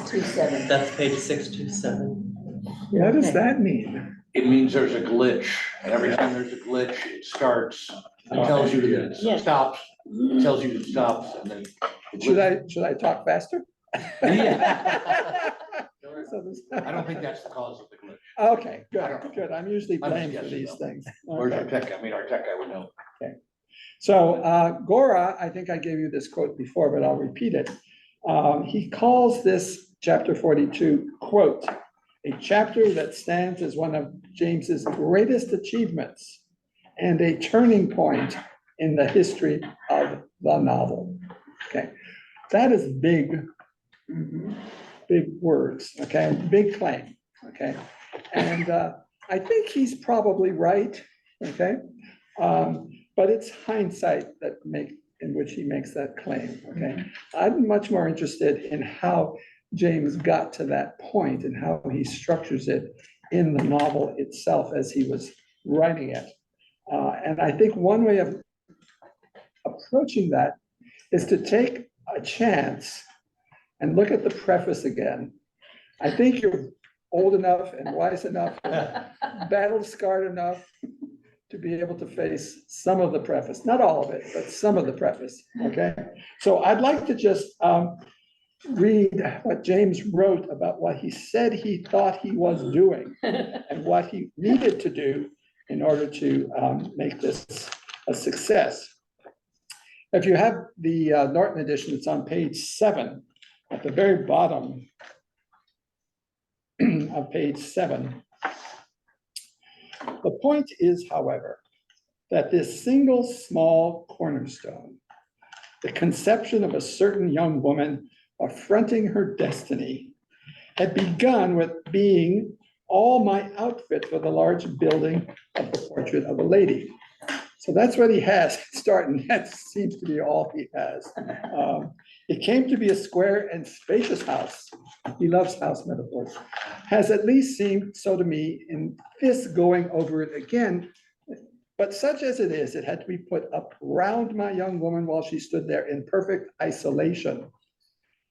627. That's page 627. What does Okay. that mean? It means there's a glitch, and every time there's a glitch, it starts, it tells you that Yeah. it stops, it tells you it stops, and then. the glitch- Should I talk faster? Yeah. So this- I don't think that's the cause of the glitch. Okay, good, good. I'm usually I'm just blamed for guessing, these though. things. Where's Okay. our tech, our tech guy would know. So Gora, I think I gave you this quote before, but I'll repeat it. He calls this chapter 42, quote, a chapter that stands as one of James's greatest achievements and a turning point in the history of the novel. Okay, that is big, big words, okay, big claim, okay? And I think he's probably right, okay? But it's hindsight in which he makes that claim, okay? I'm much more interested in how James got to that point and how he structures it in the novel itself as he was writing it. And I think one way of approaching that is to take a chance and look at the preface again. I think you're old enough and wise enough, battle scarred enough to be able to face some of the preface, not all of it, but some of the preface, okay? So I'd like to just read what James wrote about what he said he thought he was doing and what he needed to do in order to make this a success. If you have the Norton edition, it's on page 7, at the very bottom of page 7. The point is, however, that this single small cornerstone, the conception of a certain young woman affronting her destiny, had begun with being all my outfit for the large building of the portrait of a lady. So that's what he has starting. That seems to be all he has. It came to be a square and spacious house. He loves house metaphors. Has at least seemed so to me in this going over it again. But such as it is, it had to be put up round my young woman while she stood there in perfect isolation.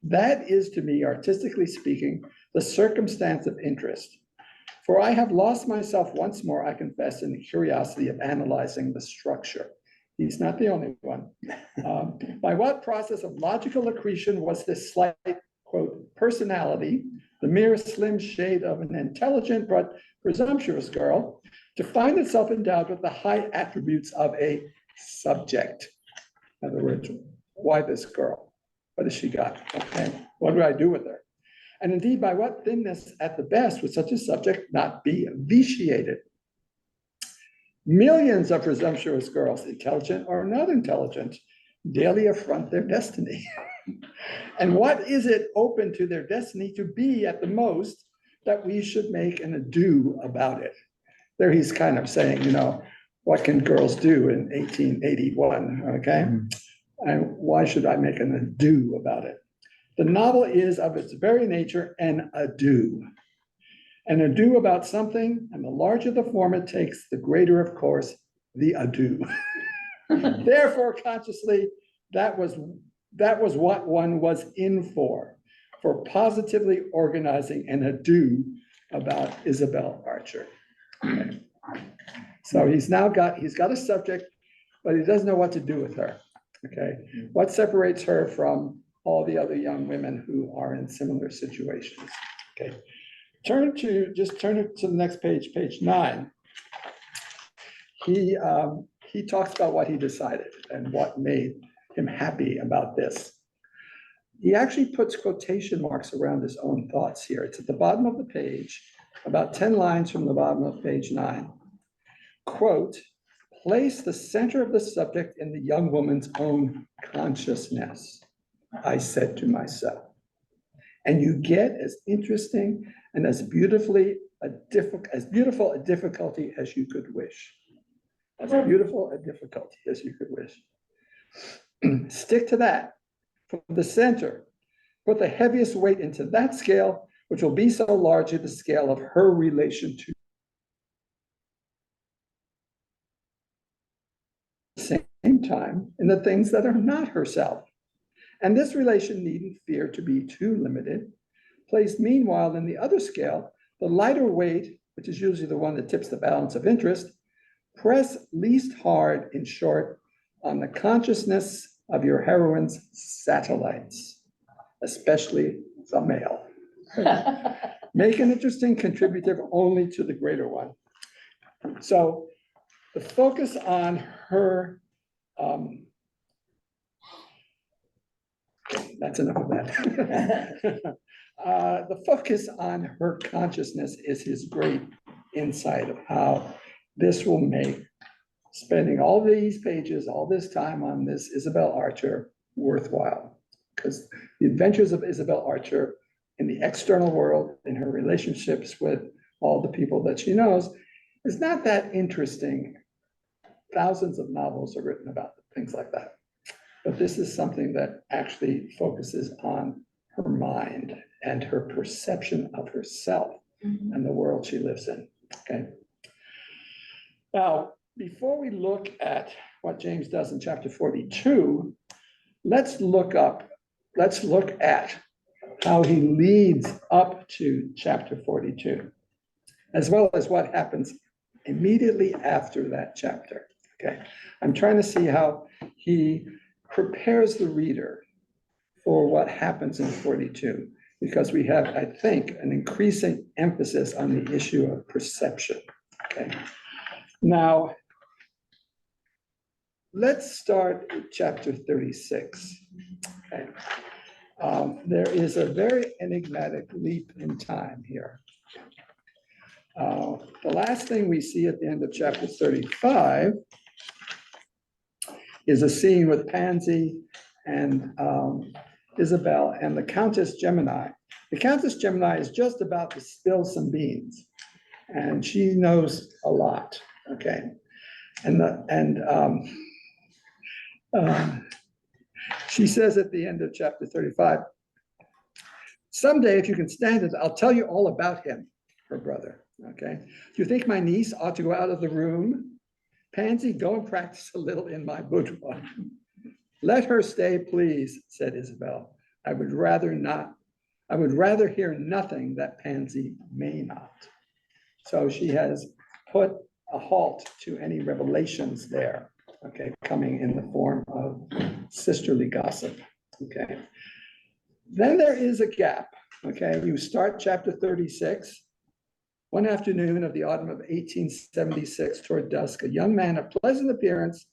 That is to me, artistically speaking, the circumstance of interest. For I have lost myself once more, I confess, in the curiosity of analyzing the structure. He's not the only one. By what process of logical accretion was this slight, quote, personality, the mere slim shade of an intelligent but presumptuous girl, to find itself endowed with the high attributes of a subject? In other words, why this girl? What has she got? Okay, what do I do with her? And indeed, by what thinness at the best would such a subject not be vitiated? Millions of presumptuous girls, intelligent or not intelligent, daily affront their destiny. And what is it open to their destiny to be at the most that we should make an ado about it? There he's kind of saying, you know, what can girls do in 1881, okay? And why should I make an ado about it? The novel is of its very nature an ado. An ado about something, and the larger the form it takes, the greater, of course, the ado. Therefore, consciously, that was what one was in for positively organizing an ado about Isabel Archer. Okay. So he's got a subject, but he doesn't know what to do with her. Okay, what separates her from all the other young women who are in similar situations? Okay, turn it to the next page, page 9. He talks about what he decided and what made him happy about this. He actually puts quotation marks around his own thoughts here. It's at the bottom of the page, about 10 lines from the bottom of page 9. Quote, place the center of the subject in the young woman's own consciousness, I said to myself, and you get as interesting and as beautiful a difficulty as you could wish. As beautiful a difficulty as you could wish. Stick to that. From the center, put the heaviest weight into that scale, which will be so largely the scale of her relation to the same time in the things that are not herself. And this relation needn't fear to be too limited. Placed meanwhile in the other scale, the lighter weight, which is usually the one that tips the balance of interest, press least hard, in short, on the consciousness of your heroine's satellites, especially the male. Make an interesting contributive only to the greater one. So the focus on her, that's enough of that. The focus on her consciousness is his great insight of how this will make spending all these pages, all this time on this Isabel Archer worthwhile. Because the adventures of Isabel Archer in the external world, in her relationships with all the people that she knows, is not that interesting. Thousands of novels are written about things like that. But this is something that actually focuses on her mind and her perception of herself and the world she lives in, okay? Now, before we look at what James does in chapter 42, let's look at how he leads up to chapter 42, as well as what happens immediately after that chapter, okay? I'm trying to see how he prepares the reader for what happens in 42, because we have, I think, an increasing emphasis on the issue of perception, okay? Now, let's start with chapter 36, okay? There is a very enigmatic leap in time here. The last thing we see at the end of chapter 35 is a scene with Pansy and Isabel and the Countess Gemini. The Countess Gemini is just about to spill some beans, and she knows a lot, okay? She says at the end of chapter 35, someday, if you can stand it, I'll tell you all about him, her brother, okay? Do you think my niece ought to go out of the room? Pansy, go and practice a little in my boudoir. Let her stay, please, said Isabel. I would rather hear nothing that Pansy may not. So she has put a halt to any revelations there, okay, coming in the form of sisterly gossip, okay? Then there is a gap, okay? You start chapter 36. One afternoon of the autumn of 1876, toward dusk, a young man of pleasant appearance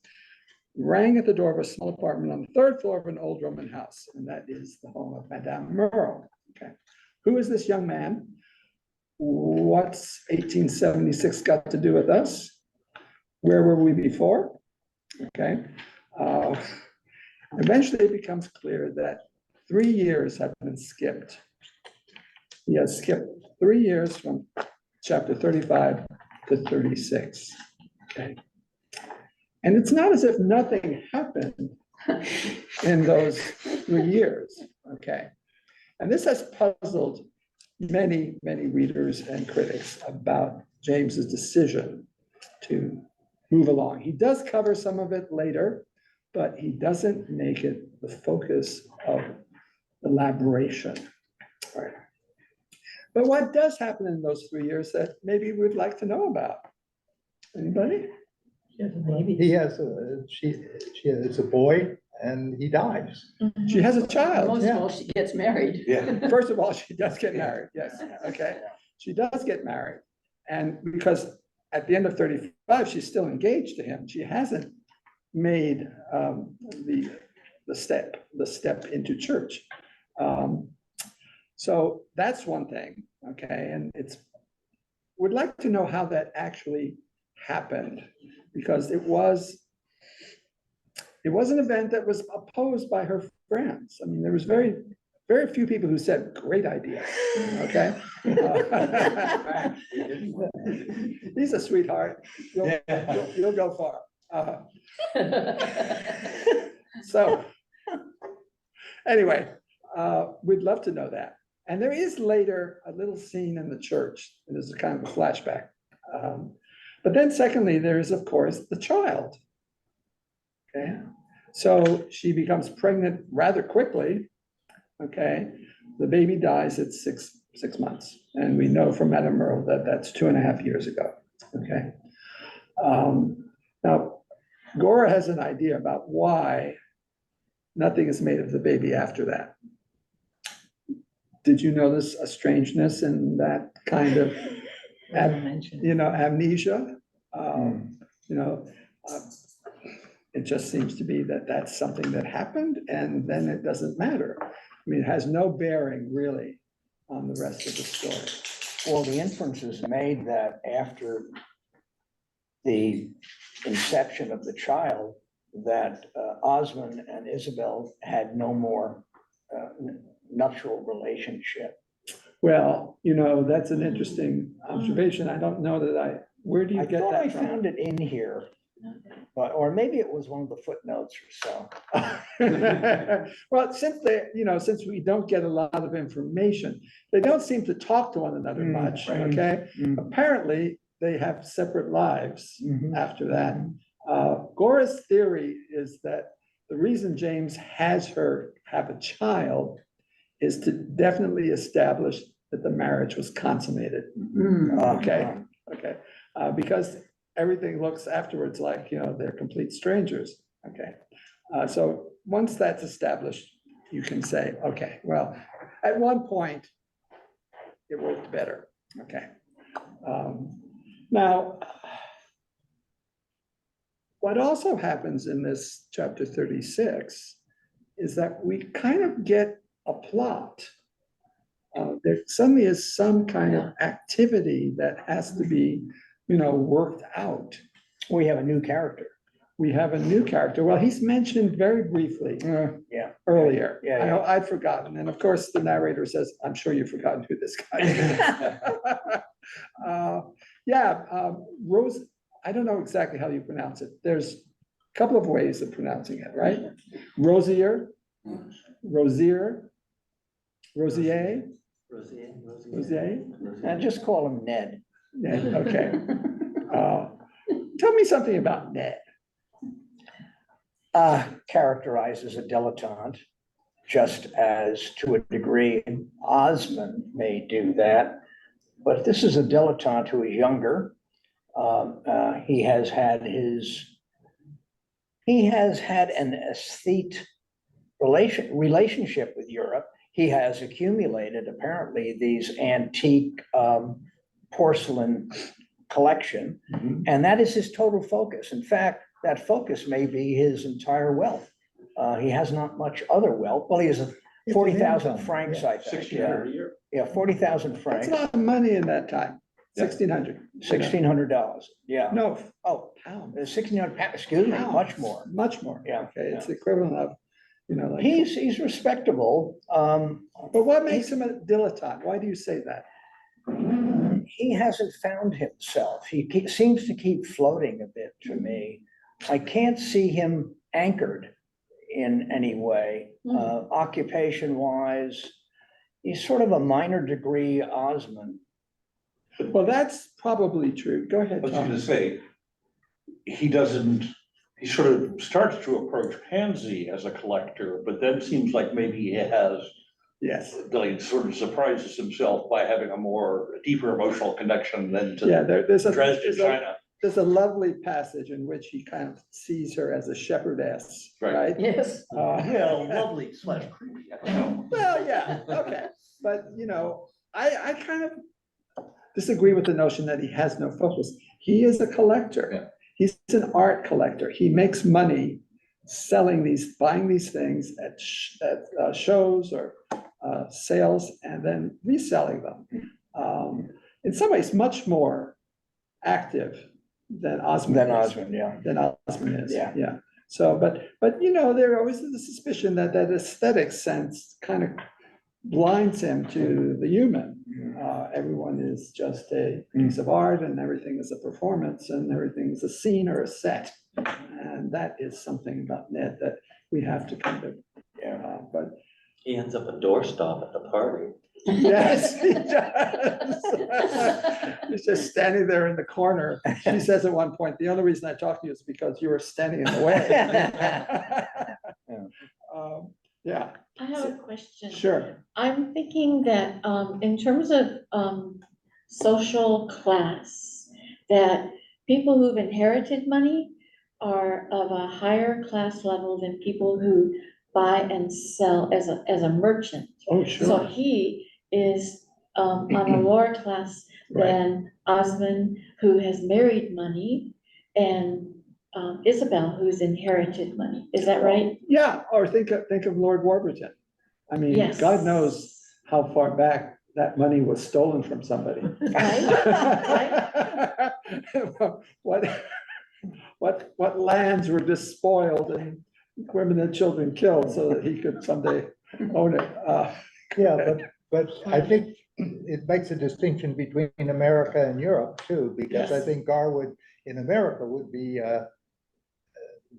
rang at the door of a small apartment on the third floor of an old Roman house, and that is the home of Madame Merle, okay? Who is this young man? What's 1876 got to do with us? Where were we before? Okay. Eventually it becomes clear that 3 years have been skipped. He has skipped 3 years from chapter 35 to 36, okay? And it's not as if nothing happened in those 3 years, okay? And this has puzzled many, many readers and critics about James's decision to move along. He does cover some of it later, but he doesn't make it the focus of elaboration, right? But what does happen in those 3 years that maybe we'd like to know about? Anybody? He has it's a boy and he dies. She has a child. Most of all, she gets married. Yeah. First of all, she does get married, yes, okay. She does get married. And because at the end of 35, she's still engaged to him. She hasn't made the step into church. So that's one thing, okay? And would like to know how that actually happened, because it was an event that was opposed by her friends. I mean, there was very, very few people who said, great idea, okay? He's a sweetheart. You'll go far. So anyway, we'd love to know that. And there is later a little scene in the church. It is a kind of a flashback. But then secondly, there is, of course, the child. Okay, so she becomes pregnant rather quickly, okay, The baby dies at six months, and we know from Madame Merle that that's 2.5 years ago, okay? Now, Gora has an idea about why nothing is made of the baby after that. Did you notice a strangeness in that kind of, amnesia? You know, it just seems to be that that's something that happened, and then it doesn't matter. I mean, it has no bearing really on the rest of the story. Well, the inference is made that after the inception of the child, that Osmond and Isabel had no more nuptial relationship. Well, that's an interesting observation. I don't know that where do you I get thought that I from? found it in here, or maybe it was one of the footnotes or so. Well, since we don't get a lot of information, they don't seem to talk to one another much, right. okay? Apparently, they have separate lives after that. Gora's theory is that the reason James has her have a child is to definitely establish that the marriage was consummated. Okay. Because everything looks afterwards like, they're complete strangers. Okay. So once that's established, you can say, okay, well, at one point, it worked better. Okay. Now, what also happens in this chapter 36 is that we kind of get a plot. There suddenly is some kind of activity that has to be, worked out. We have a new character. We have a new character. Well, he's mentioned very briefly Yeah. earlier. Yeah. I'd forgotten. And of course, the narrator says, I'm sure you've forgotten who this guy is. Rose, I don't know exactly how you pronounce it. There's a couple of ways of pronouncing it, right? Rosier, Rosier, Rosier, And just call him Ned. Ned, okay. Tell me something about Ned. Characterized as a dilettante, just as to a degree Osmond may do that. But this is a dilettante who is younger. He has had an aesthete relationship with Europe. He has accumulated apparently these antique porcelain collection, and that is his total focus. In fact, that focus may be his entire wealth. He has not much other wealth. Well, he has 40,000 francs, I think. 1,600 a year. Yeah, 40,000 That's francs, a lot of money in that time. 1,600. $1,600. Yeah. No, Oh, pounds. 1,600 pounds, excuse me, much more. Much more. Yeah, Okay, it's the equivalent of, like. He's respectable. But what makes him a dilettante? Why do you say that? He hasn't found himself. He seems to keep floating a bit to me. I can't see him anchored in any way, occupation wise. He's sort of a minor degree Osmond. Well, that's probably true. Go ahead, I was gonna Tom. say, he sort of starts to approach Pansy as a collector, but then seems like maybe he has, Yes. like, sort of surprises himself by having a deeper emotional connection than Yeah, to there's Dresden, China. there's a lovely passage in which he kind of sees her as a shepherdess, Right. right? Yes. Well, lovely / creepy, I don't know. Well, yeah, okay, but I kind of disagree with the notion that he has no focus. He is a collector. Yeah. He's an art collector. He makes money buying these things at shows or sales and then reselling them. In some ways, much more active than Osmond. Yeah. Than Osmond is. Yeah. So, but there always is the suspicion that aesthetic sense kind of blinds him to the human. Everyone is just a piece of art, and everything is a performance, and everything is a scene or a set. And that is something about Ned that we have to kind of, but He ends up a doorstop at the party. yes, he does. He's just standing there in the corner. She says at one point, the only reason I talked to you is because you were standing in the way. Yeah. I have a question. question. Sure. I'm thinking that, in terms of, social class, that people who've inherited money are of a higher class level than people who buy and sell as a merchant. Oh, So sure. he is, on a lower class Right. than Osmond, who has married money, and, Isabel, who's inherited money. Is that right? Yeah, or think of Lord Warburton. I mean, Yes. God knows how far back that money was stolen from somebody. What lands were despoiled and women and children killed so that he could someday own it. Yeah, but I think it makes a distinction between America and Europe too, because I Yes. think Garwood in America would be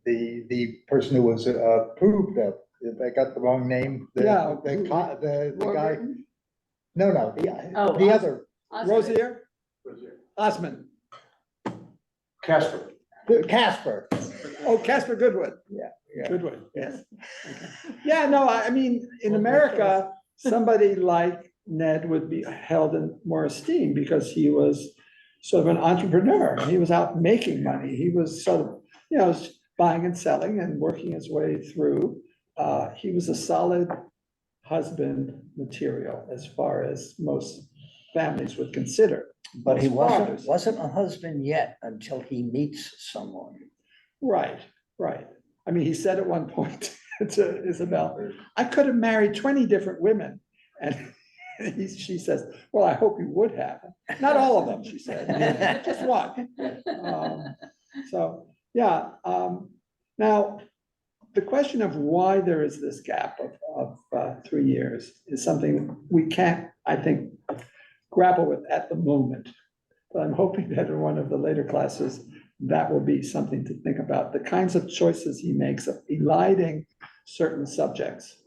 the person who was approved of, if I got the wrong name. Yeah. The guy, no, Oh, the other, Rosier? Osmond. Casper. Casper. Oh, Casper Goodwood. Yeah. Goodwood, yes. Okay. Yeah, no, I mean, in America, somebody like Ned would be held in more esteem because he was sort of an entrepreneur. He was out making money. He was sort of, buying and selling and working his way through. He was a solid husband material as far as most families would consider. But he Most fathers. wasn't a husband yet until he meets someone. Right, right. I mean, he said at one point to Isabel, I could have married 20 different women. And she says, well, I hope you would have. Not all of them, she said, just one. So, yeah. Now, the question of why there is this gap of 3 years is something we can't, I think, grapple with at the moment. But I'm hoping that in one of the later classes, that will be something to think about, the kinds of choices he makes of eliding certain subjects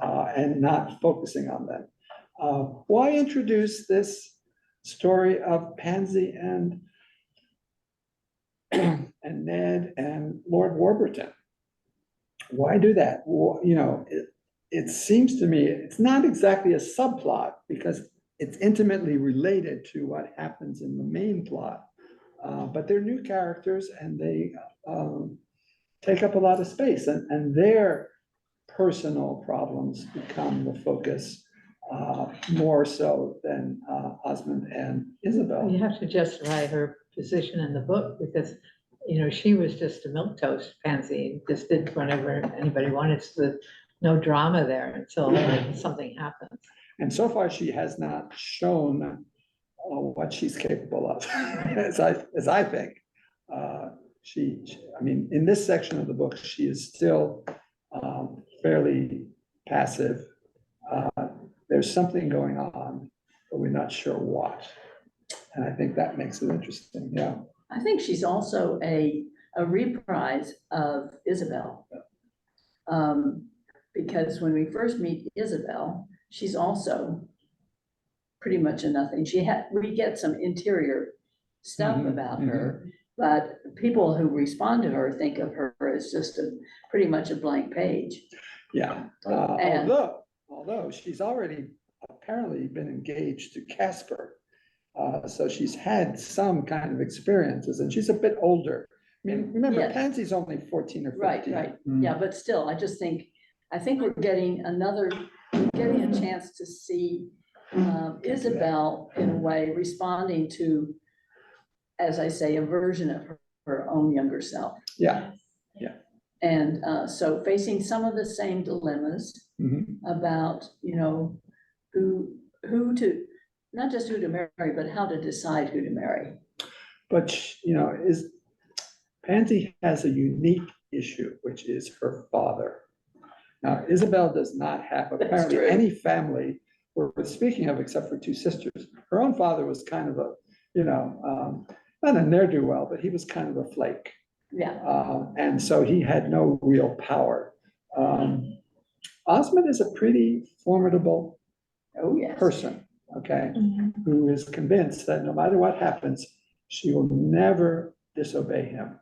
and not focusing on them. Why introduce this story of Pansy and Ned and Lord Warburton? Why do that? Well, it seems to me it's not exactly a subplot because it's intimately related to what happens in the main plot. But they're new characters and they take up a lot of space, and their personal problems become the focus more so than Osmond and Isabel. You have to justify her position in the book because, she was just a milquetoast pansy and just did whatever anybody wanted. So no drama there until something happens. And so far, she has not shown what she's capable of, as I think. I mean, in this section of the book, she is still fairly passive. There's something going on, but we're not sure what. And I think that makes it interesting, yeah. I think she's also a reprise of Isabel. Because when we first meet Isabel, she's also pretty much a nothing. We get some interior stuff about her, but people who respond to her think of her as just pretty much a blank page. Yeah, although she's already apparently been engaged to Casper. So she's had some kind of experiences and she's a bit older. I mean, remember, Yes. Pansy's only 14 or 15. Right. Yeah, but still, I think we're getting a chance to see Isabel in a way responding to, as I say, a version of her own younger self. Yeah. And so facing some of the same dilemmas about, who to, not just who to marry, but how to decide who to marry. But, Pansy has a unique issue, which is her father. Now, Isabel does not have apparently true. any family worth speaking of except for 2 sisters. Her own father was kind of a, not a ne'er-do-well, but he was kind of a flake. Yeah. And so he had no real power. Osmond is a pretty formidable person, okay, who is convinced that no matter what happens, she will never disobey him.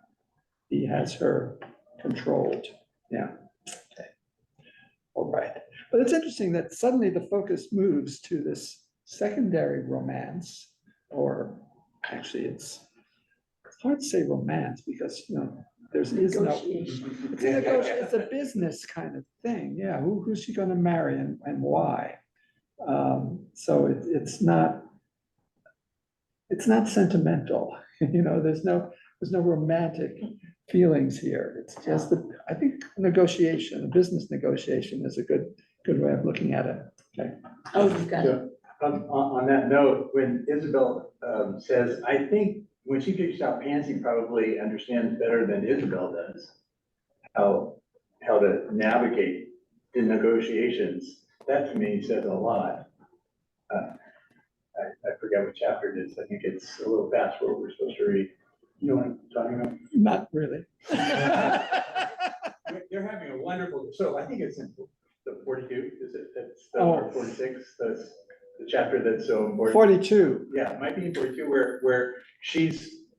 He has her controlled. Yeah. Okay. All right. But it's interesting that suddenly the focus moves to this secondary romance, or actually it's hard to say romance because, there's is no. Negotiation. It's a business kind of thing, yeah, who's she gonna marry and why? So it's not sentimental, there's no romantic feelings here. It's just I think negotiation, a business negotiation is a good way of looking at it. Okay. Oh, you've got it. So, on that note, when Isabel says, I think when she figures out Pansy probably understands better than Isabel does how to navigate the negotiations, that to me says a lot. I forget what chapter it is. I think it's a little past what we're supposed to read. You know what I'm talking about? Not really. They're having a wonderful, so I think it's in the 42, is it? That's the Oh. 46, that's the chapter that's so important. 42. Yeah, it might be in 42 where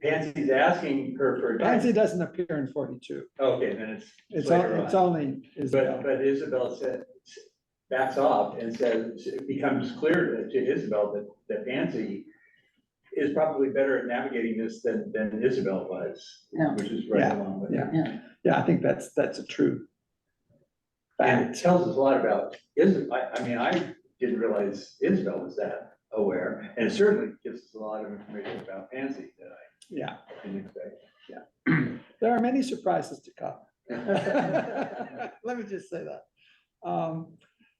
Pansy's asking her for advice. Pansy doesn't appear in 42. Okay, then it's It's later on. only Isabel. But Isabel backs off and says, it becomes clear to Isabel that Pansy is probably better at navigating this than Isabel was, Yeah. which is right along with it. Yeah, I think that's a true And it fact. tells us a lot about Isabel. I mean, I didn't realize Isabel was that aware, and it certainly gives us a lot of information about Pansy that Yeah, I didn't expect. there are many surprises to come. Let me just say that.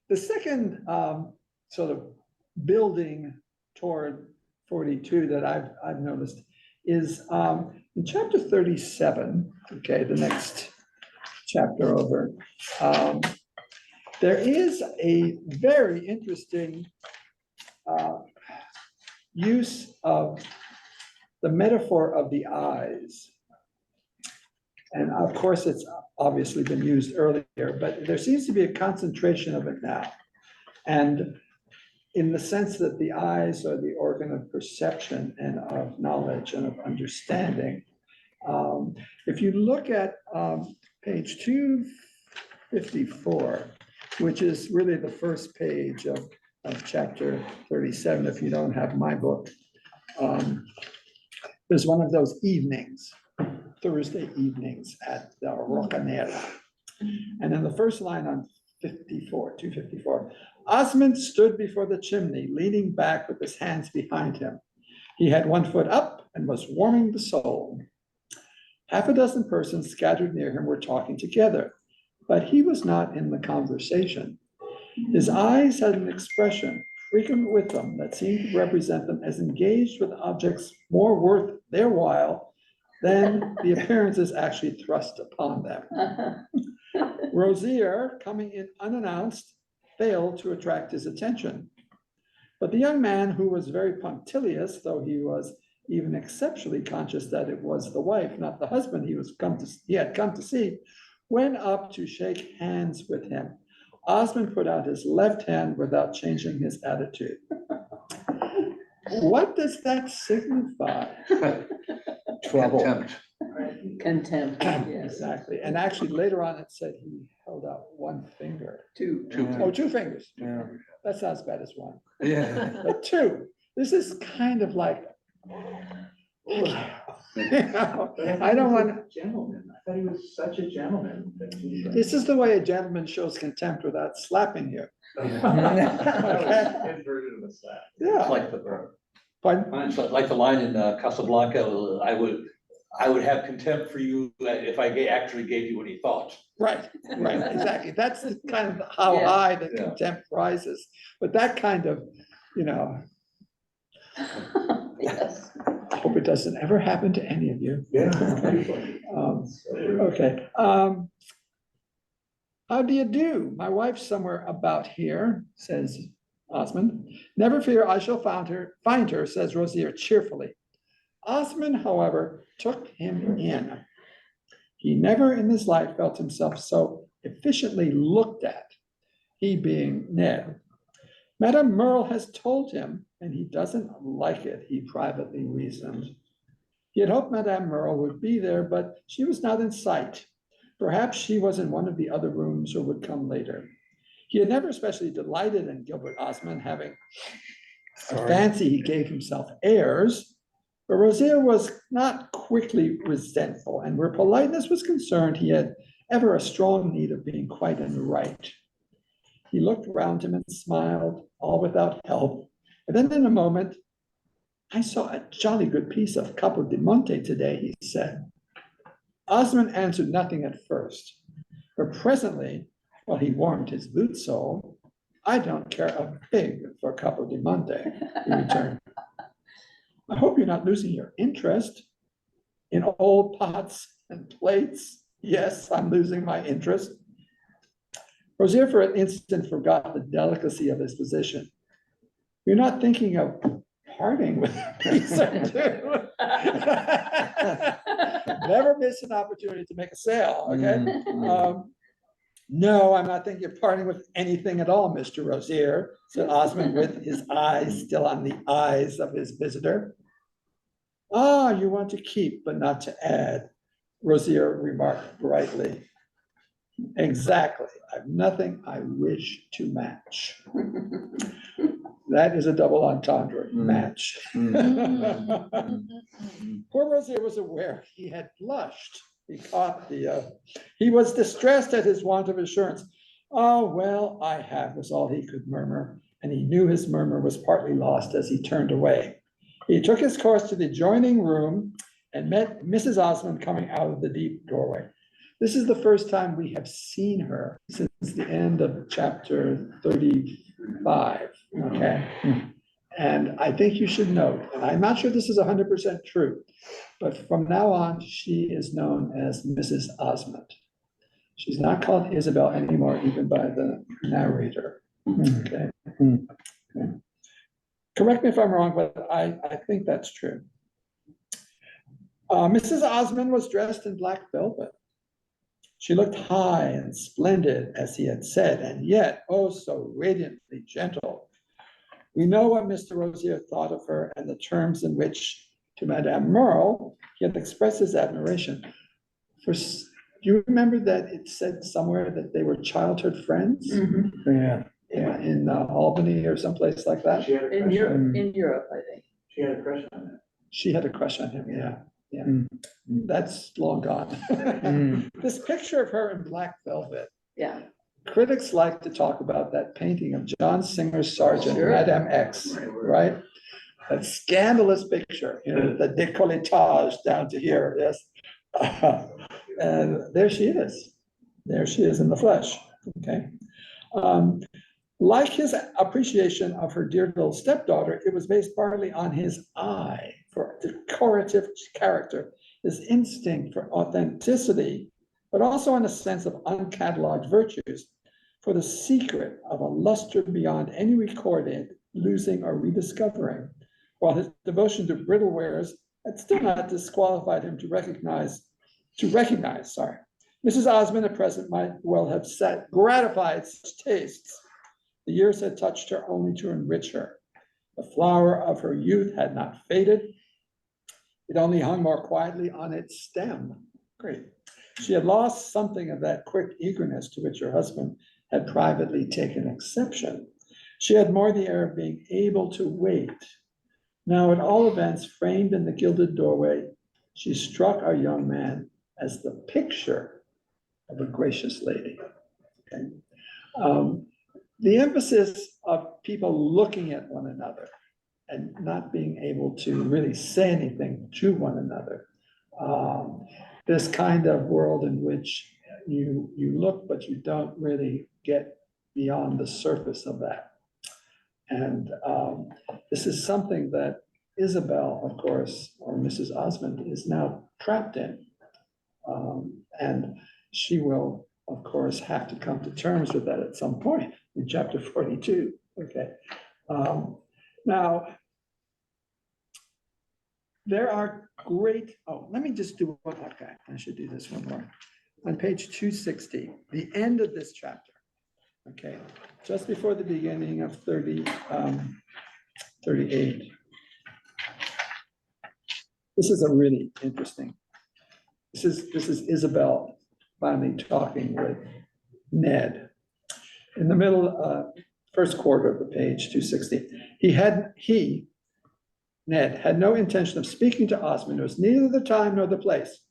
The second sort of building toward 42 that I've noticed is in chapter 37, okay, the next chapter over, there is a very interesting use of the metaphor of the eyes. And of course, it's obviously been used earlier, but there seems to be a concentration of it now. And in the sense that the eyes are the organ of perception and of knowledge and of understanding. If you look at page 254, which is really the first page of chapter 37, if you don't have my book, there's one of those evenings, Thursday evenings at the Rocanera. And in the first line on 254, Osmond stood before the chimney, leaning back with his hands behind him. He had one foot up and was warming the soul. Half a dozen persons scattered near him were talking together, but he was not in the conversation. His eyes had an expression frequent with them that seemed to represent them as engaged with objects more worth their while than the appearances actually thrust upon them. Rosier, coming in unannounced, failed to attract his attention. But the young man, who was very punctilious, though he was even exceptionally conscious that it was the wife, not the husband he had come to see, went up to shake hands with him. Osmond put out his left hand without changing his attitude. What does that signify? Trouble. Contempt. Contempt, yes. Exactly. And actually, later on, it said he held out one finger. Two. Oh, two fingers. Yeah. That's not as bad as one. Yeah. But two, this is kind of like, I don't want, Gentleman, I thought he was such a gentleman. this is the way a gentleman shows contempt without slapping you. His version of a slap. It's Yeah. like Pardon? it's like the line in Casablanca, I would have contempt for you if I actually gave you any thought. Right, exactly. That's the kind of how Yeah. high the Yeah. contempt rises. But that kind of, Yes. I hope it doesn't ever happen to any of you. Yeah. Okay. How do you do? My wife's somewhere about here, says Osmond. Never fear, I shall find her, says Rosier cheerfully. Osmond, however, took him in. He never in his life felt himself so efficiently looked at, he being Ned. Madame Merle has told him, and he doesn't like it, he privately reasoned. He had hoped Madame Merle would be there, but she was not in sight. Perhaps she was in one of the other rooms or would come later. He had never especially delighted in Gilbert Osmond, having a fancy he gave himself airs, but Rosier was not quickly resentful, and where politeness was concerned, he had ever a strong need of being quite in the right. He looked round him and smiled, all without help, and then in a moment, "I saw a jolly good piece of Capo di Monte today," he said. Osmond answered nothing at first, but presently, while he warmed his boot sole, "I don't care a fig for Capo di Monte," he returned. "I hope you're not losing your interest in old pots and plates." "Yes, I'm losing my interest." Rosier for an instant forgot the delicacy of his position. "You're not thinking of parting with a piece or two?" Never miss an opportunity to make a sale, okay? "No, I'm not thinking of parting with anything at all, Mr. Rosier," said Osmond, with his eyes still on the eyes of his visitor. "Ah, you want to keep, but not to add," Rosier remarked brightly. "Exactly. I've nothing I wish to match." That is a double entendre, match. Poor Rosier was aware he had blushed. He was distressed at his want of assurance. "Oh, well, I have," was all he could murmur, and he knew his murmur was partly lost as he turned away. He took his course to the adjoining room and met Mrs. Osmond coming out of the deep doorway. This is the first time we have seen her since the end of chapter 35, okay? And I think you should note, and I'm not sure this is 100% true, but from now on, she is known as Mrs. Osmond. She's not called Isabel anymore, even by the narrator, okay? Okay. Correct me if I'm wrong, but I think that's true. Mrs. Osmond was dressed in black velvet. She looked high and splendid, as he had said, and yet, oh, so radiantly gentle. We know what Mr. Rosier thought of her and the terms in which, to Madame Merle, he had expressed his admiration. Do you remember that it said somewhere that they were childhood friends? Yeah. Yeah, in Albany or someplace like that. She had a In crush Europe, on, in Europe, I think. she had a crush on that. She had a crush on him, yeah. Mm. That's long gone. Mm. This picture of her in black velvet. Yeah. Critics like to talk about that painting of John Singer's Sergeant, Sure. Madame X, right? That scandalous picture, the décolletage down to here, yes. And there she is. There she is in the flesh, okay? Like his appreciation of her dear little stepdaughter, it was based partly on his eye for decorative character, his instinct for authenticity, but also on a sense of uncatalogued virtues, for the secret of a luster beyond any recorded, losing, or rediscovering, while his devotion to brittle wares had still not disqualified him to recognize, Mrs. Osmond at present might well have gratified such tastes. The years had touched her only to enrich her. The flower of her youth had not faded. It only hung more quietly on its stem. Great. She had lost something of that quick eagerness to which her husband had privately taken exception. She had more the air of being able to wait. Now, at all events, framed in the gilded doorway, she struck our young man as the picture of a gracious lady. Okay. The emphasis of people looking at one another and not being able to really say anything to one another. This kind of world in which you look, but you don't really get beyond the surface of that. And this is something that Isabel, of course, or Mrs. Osmond, is now trapped in. And she will, of course, have to come to terms with that at some point in chapter 42. Okay. Now, there are great, let me just do one, okay, I should do this one more. On page 260, the end of this chapter, okay, just before the beginning of 38. This is a really interesting, this is Isabel finally talking with Ned. in the middle, first quarter of the page, 260. Ned, had no intention of speaking to Osmond. It was neither the time nor the place.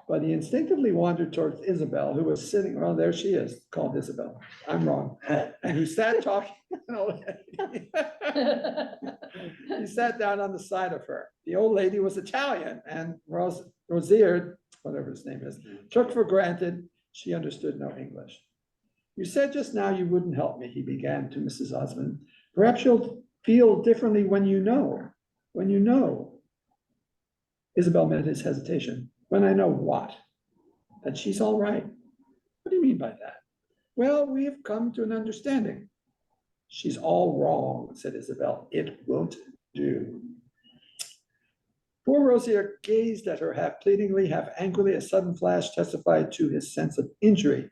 But he instinctively wandered towards Isabel, who was sitting, well, there she is, called Isabel. I'm wrong. And who sat talking. He sat down on the side of her. The old lady was Italian, and Rosier, whatever his name is, took for granted she understood no English. You said just now you wouldn't help me, he began to Mrs. Osmond. Perhaps you'll feel differently when you know. When you know. Isabel met his hesitation. When I know what? That she's all right. What do you mean by that? Well, we have come to an understanding. She's all wrong, said Isabel. It won't do. Poor Rosier gazed at her half pleadingly, half angrily. A sudden flash testified to his sense of injury.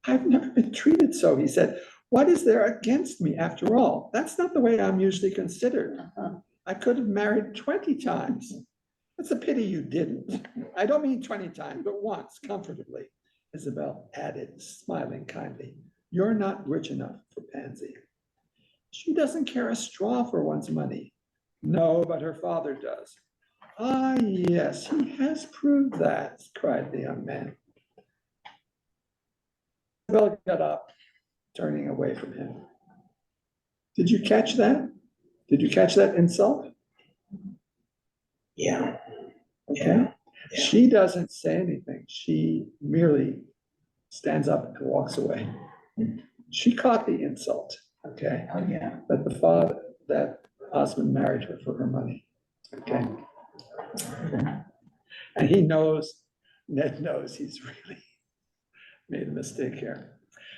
I've never been treated so, he said. What is there against me after all? That's not the way I'm usually considered. I could have married 20 times. It's a pity you didn't. I don't mean 20 times, but once, comfortably. Isabel added, smiling kindly, you're not rich enough for Pansy. She doesn't care a straw for one's money. No, but her father does. Ah, yes, he has proved that, cried the young man. Isabel got up, turning away from him. Did you catch that? Did you catch that insult? Yeah. Okay. Yeah. She doesn't say anything. She merely stands up and walks away. She caught the insult. Okay. Oh, yeah. That Osmond married her for her money. Okay. And he knows, Ned knows he's really made a mistake here.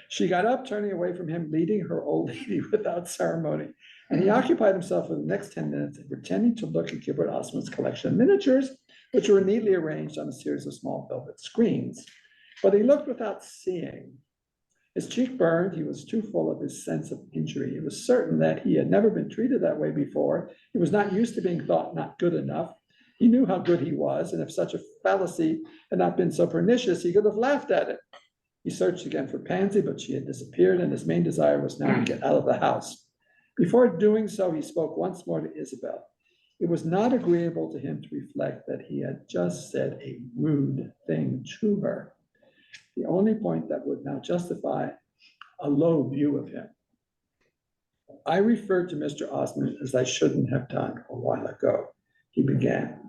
She got up, turning away from him, leading her old lady without ceremony. And he occupied himself for the next 10 minutes in pretending to look at Gilbert Osmond's collection of miniatures, which were neatly arranged on a series of small velvet screens. But he looked without seeing. His cheek burned. He was too full of his sense of injury. He was certain that he had never been treated that way before. He was not used to being thought not good enough. He knew how good he was, and if such a fallacy had not been so pernicious, he could have laughed at it. He searched again for Pansy, but she had disappeared, and his main desire was now to get out of the house. Before doing so, he spoke once more to Isabel. It was not agreeable to him to reflect that he had just said a rude thing to her. The only point that would now justify a low view of him. I referred to Mr. Osmond as I shouldn't have done a while ago, he began.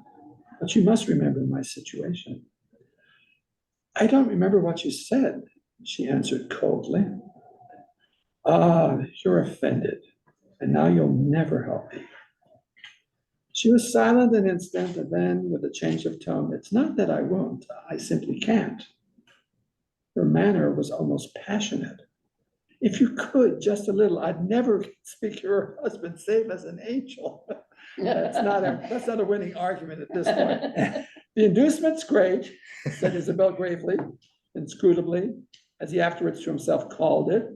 But you must remember my situation. I don't remember what you said, she answered coldly. Ah, you're offended, and now you'll never help me. She was silent an instant, and then with a change of tone, it's not that I won't, I simply can't. Her manner was almost passionate. If you could, just a little, I'd never speak your husband save as an angel. That's not a winning argument at this point. The inducement's great, said Isabel gravely, inscrutably, as he afterwards to himself called it.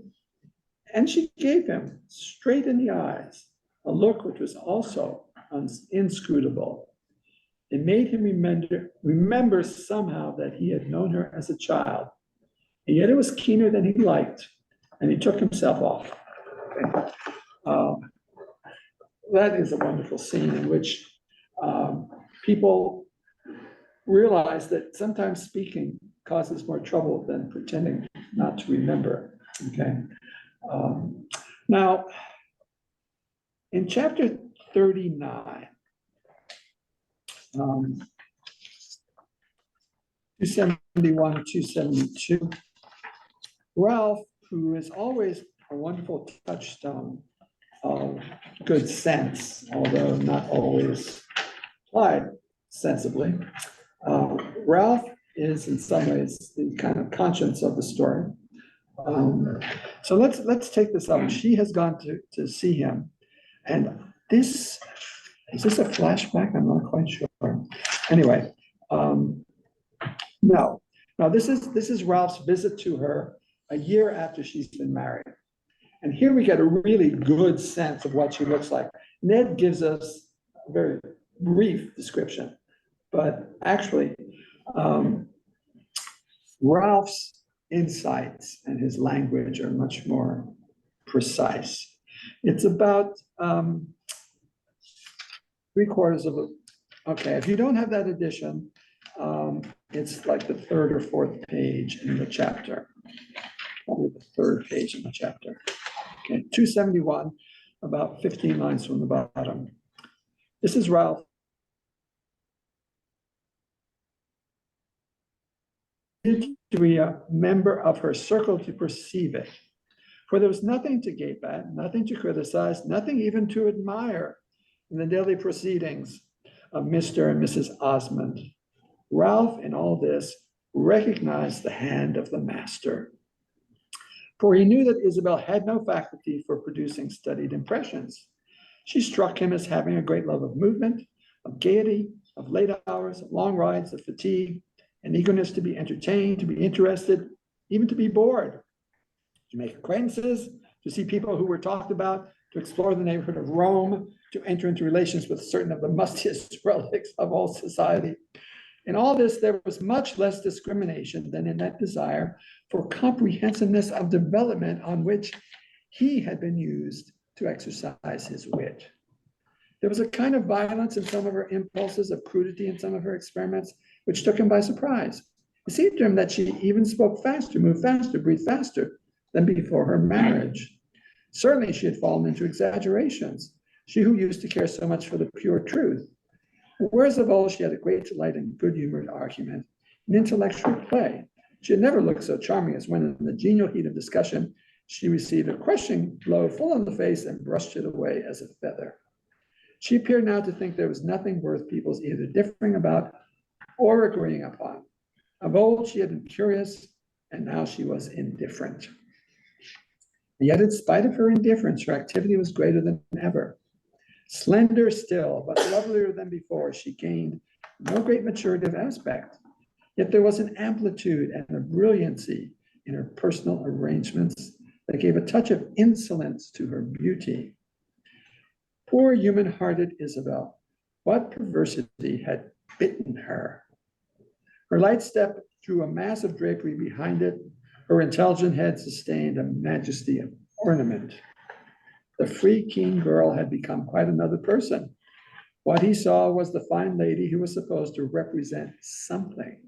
And she gave him, straight in the eyes, a look which was also inscrutable. It made him remember somehow that he had known her as a child. And yet it was keener than he liked, and he took himself off. That is a wonderful scene in which people realize that sometimes speaking causes more trouble than pretending not to remember. Okay. Now, in chapter 39, 271 and 272, Ralph, who is always a wonderful touchstone of good sense, although not always applied sensibly, Ralph is in some ways the kind of conscience of the story. So let's take this up. She has gone to see him, and is this a flashback? I'm not quite sure. Anyway, no, this is Ralph's visit to her a year after she's been married. And here we get a really good sense of what she looks like. Ned gives us a very brief description, but actually, Ralph's insights and his language are much more precise. It's about 3/4 of a, okay, if you don't have that edition, it's like the third or fourth page in the chapter. Probably the third page in the chapter. Okay, 271, about 15 lines from the bottom. This is Ralph. To be a member of her circle to perceive it. For there was nothing to gape at, nothing to criticize, nothing even to admire in the daily proceedings of Mr. and Mrs. Osmond. Ralph, in all this, recognized the hand of the master. For he knew that Isabel had no faculty for producing studied impressions. She struck him as having a great love of movement, of gaiety, of late hours, of long rides, of fatigue, an eagerness to be entertained, to be interested, even to be bored, to make acquaintances, to see people who were talked about, to explore the neighborhood of Rome, to enter into relations with certain of the mustiest relics of all society. In all this, there was much less discrimination than in that desire for comprehensiveness of development on which he had been used to exercise his wit. There was a kind of violence in some of her impulses, of crudity in some of her experiments, which took him by surprise. It seemed to him that she even spoke faster, moved faster, breathed faster than before her marriage. Certainly she had fallen into exaggerations, she who used to care so much for the pure truth. Whereas of all, she had a great delight in good-humored argument, in intellectual play. She had never looked so charming as when in the genial heat of discussion, she received a crushing blow full on the face and brushed it away as a feather. She appeared now to think there was nothing worth people's either differing about or agreeing upon. Of old, she had been curious, and now she was indifferent. Yet in spite of her indifference, her activity was greater than ever. Slender still, but lovelier than before, she gained no great maturity of aspect. Yet there was an amplitude and a brilliancy in her personal arrangements that gave a touch of insolence to her beauty. Poor human-hearted Isabel, what perversity had bitten her? Her light step drew a mass of drapery behind it. Her intelligent head sustained a majesty of ornament. The free, keen girl had become quite another person. What he saw was the fine lady who was supposed to represent something.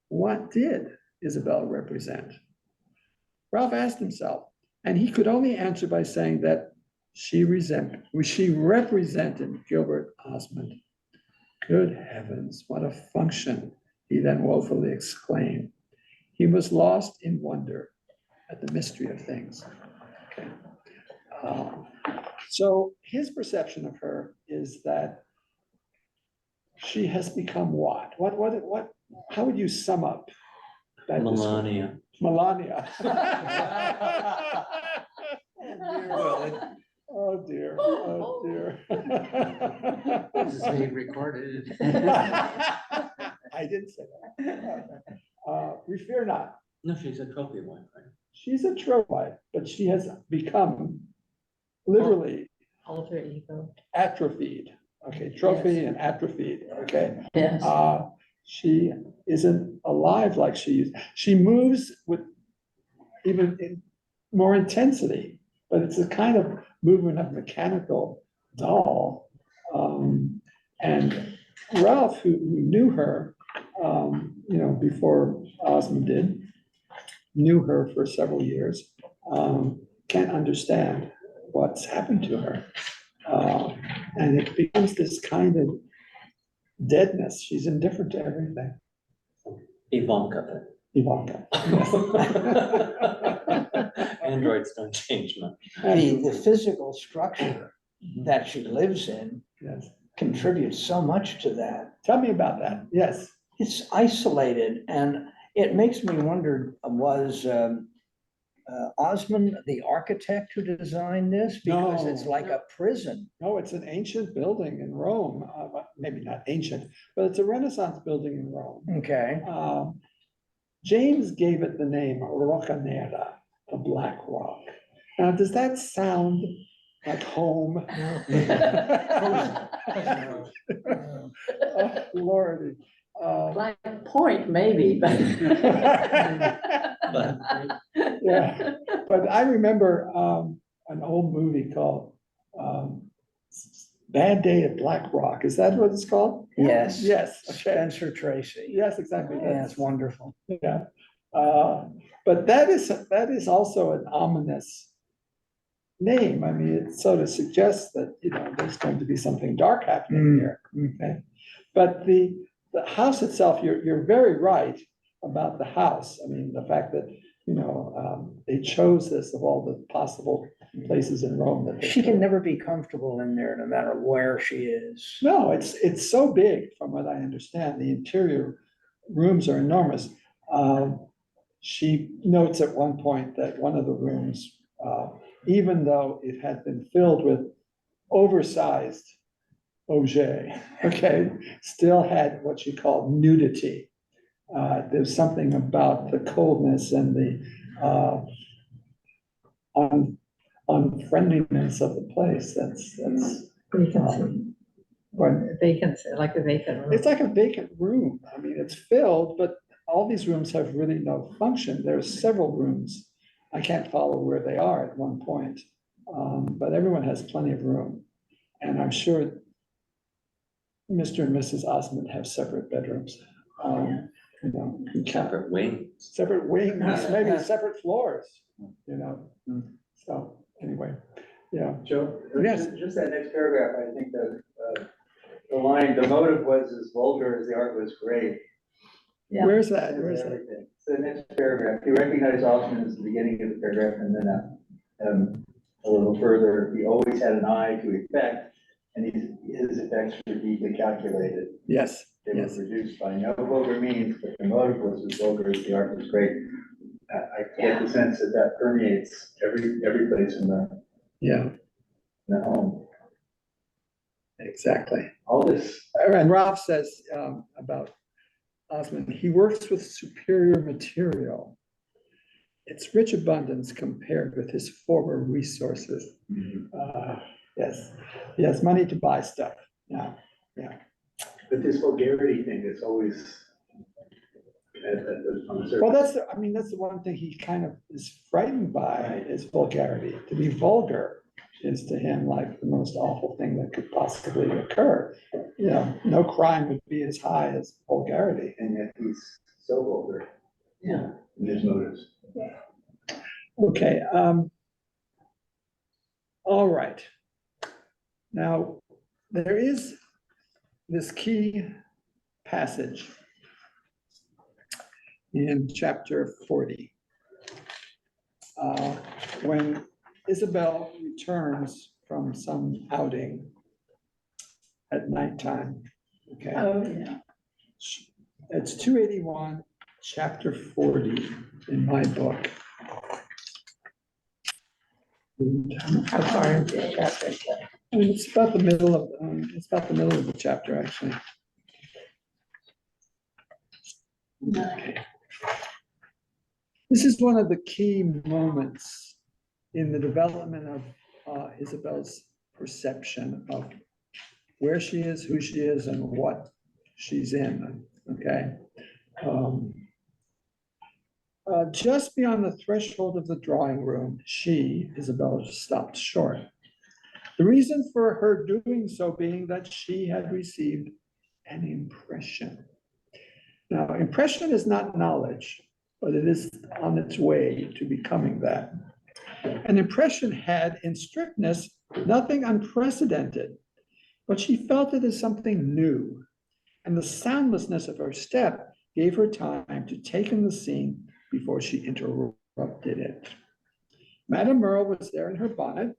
What did Isabel represent? Ralph asked himself, and he could only answer by saying that she represented Gilbert Osmond. Good heavens, what a function, he then woefully exclaimed. He was lost in wonder at the mystery of things. Okay. So his perception of her is that she has become what? How would you sum up that Melania. Melania. Oh dear, oh dear. This is being recorded. I didn't say that. We fear not. No, she's a trophy wife, right? She's a trophy, but she has become literally Alter ego. atrophied. Okay, trophy Yes. and atrophied. Okay. Yes. She isn't alive like she used. She moves with even more intensity, but it's a kind of movement of mechanical doll. And Ralph, who knew her, before Osmond did, knew her for several years, can't understand what's happened to her. And it becomes this kind of deadness. She's indifferent to everything. Ivanka. Ivanka. Androids don't change much. The physical structure that she lives in Yes. contributes so much to that. Tell me about that. Yes. It's isolated, and it makes me wonder, was Osmond the architect who designed this? Because it's No. like a prison. No, it's an ancient building in Rome. Maybe not ancient, but it's a Renaissance building in Rome. Okay. James gave it the name Rocca Nera, the Black Rock. Now, does that sound like home? Oh, Lordy. Black Point, maybe, but. Yeah, but I remember an old movie called Bad Day at Black Rock. Is that what it's called? Yes. Yes, okay. Spencer Tracy. Yes, exactly. Yeah, it's wonderful. Yeah. But that is also an ominous name. I mean, it sort of suggests that, you know, there's going to be something dark happening here. Okay. But the house itself, you're very right about the house. I mean, the fact that, you know, they chose this of all the possible places in Rome that they She can could. never be comfortable in there, no matter where she is. No, it's so big, from what I understand. The interior rooms are enormous. She notes at one point that one of the rooms, even though it had been filled with oversized objets, okay, still had what she called nudity. There's something about the coldness and the unfriendliness of the place that's Vacancy, when vacancy, like a vacant room. it's like a vacant room. I mean, it's filled, but all these rooms have really no function. There's several rooms. I can't follow where they are at one point. But everyone has plenty of room. And I'm sure Mr. and Mrs. Osmond have separate bedrooms. You know, Separate wings. separate wings, maybe separate floors, you know. So anyway, yeah. Joe? Yes. Just that next paragraph, I think the line, the motive was as vulgar as the art was great. Yeah. Where's that? Where's that? Everything. So the next paragraph, he recognized Osmond as the beginning of the paragraph, and then a little further, he always had an eye to effect, and his effects were deeply calculated. Yes, They were yes. produced by no vulgar means, but the motive was as vulgar as the art was great. I get the sense that permeates every place in Yeah, the home. exactly. All this, And Ralph says about Osmond, he works with superior material. Its rich abundance compared with his former resources. Yes, he has money to buy stuff. Yeah, but this vulgarity thing is always. well, that's the one thing he kind of is frightened by is vulgarity. To be vulgar is to him like the most awful thing that could possibly occur. You know, no crime would be as high as vulgarity. And yet he's so vulgar. Yeah. In his motives. Okay, all right. Now, there is this key passage in chapter 40. When Isabel returns from some outing at nighttime, okay? Oh, yeah. It's 281, chapter 40 in my book. How far into the chapter? It's about the middle of the chapter, actually. Okay. This is one of the key moments in the development of Isabel's perception of where she is, who she is, and what she's in, okay? Just beyond the threshold of the drawing room, Isabel, stopped short. The reason for her doing so being that she had received an impression. Now, impression is not knowledge, but it is on its way to becoming that. An impression had, in strictness, nothing unprecedented, but she felt it as something new, and the soundlessness of her step gave her time to take in the scene before she interrupted it. Madame Merle was there in her bonnet,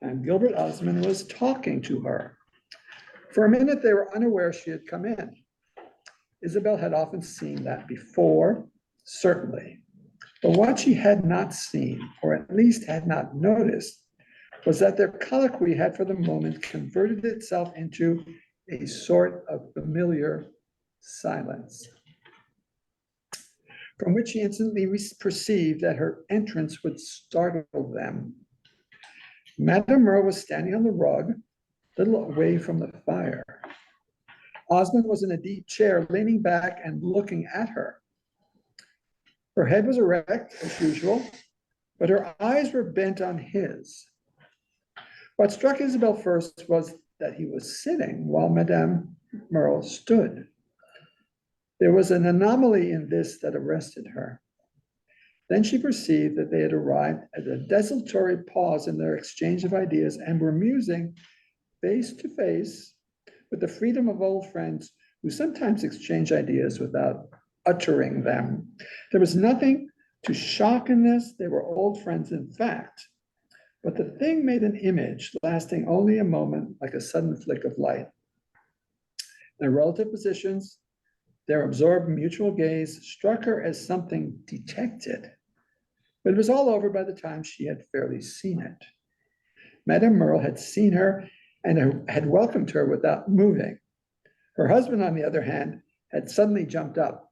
and Gilbert Osmond was talking to her. For a minute, they were unaware she had come in. Isabel had often seen that before, certainly. But what she had not seen, or at least had not noticed, was that their colloquy had for the moment converted itself into a sort of familiar silence, from which she instantly perceived that her entrance would startle them. Madame Merle was standing on the rug, a little away from the fire. Osmond was in a deep chair, leaning back and looking at her. Her head was erect as usual, but her eyes were bent on his. What struck Isabel first was that he was sitting while Madame Merle stood. There was an anomaly in this that arrested her. Then she perceived that they had arrived at a desultory pause in their exchange of ideas and were musing face to face with the freedom of old friends who sometimes exchange ideas without uttering them. There was nothing to shock in this. They were old friends, in fact. But the thing made an image lasting only a moment, like a sudden flick of light. Their relative positions, their absorbed mutual gaze struck her as something detected. But it was all over by the time she had fairly seen it. Madame Merle had seen her and had welcomed her without moving. Her husband, on the other hand, had suddenly jumped up.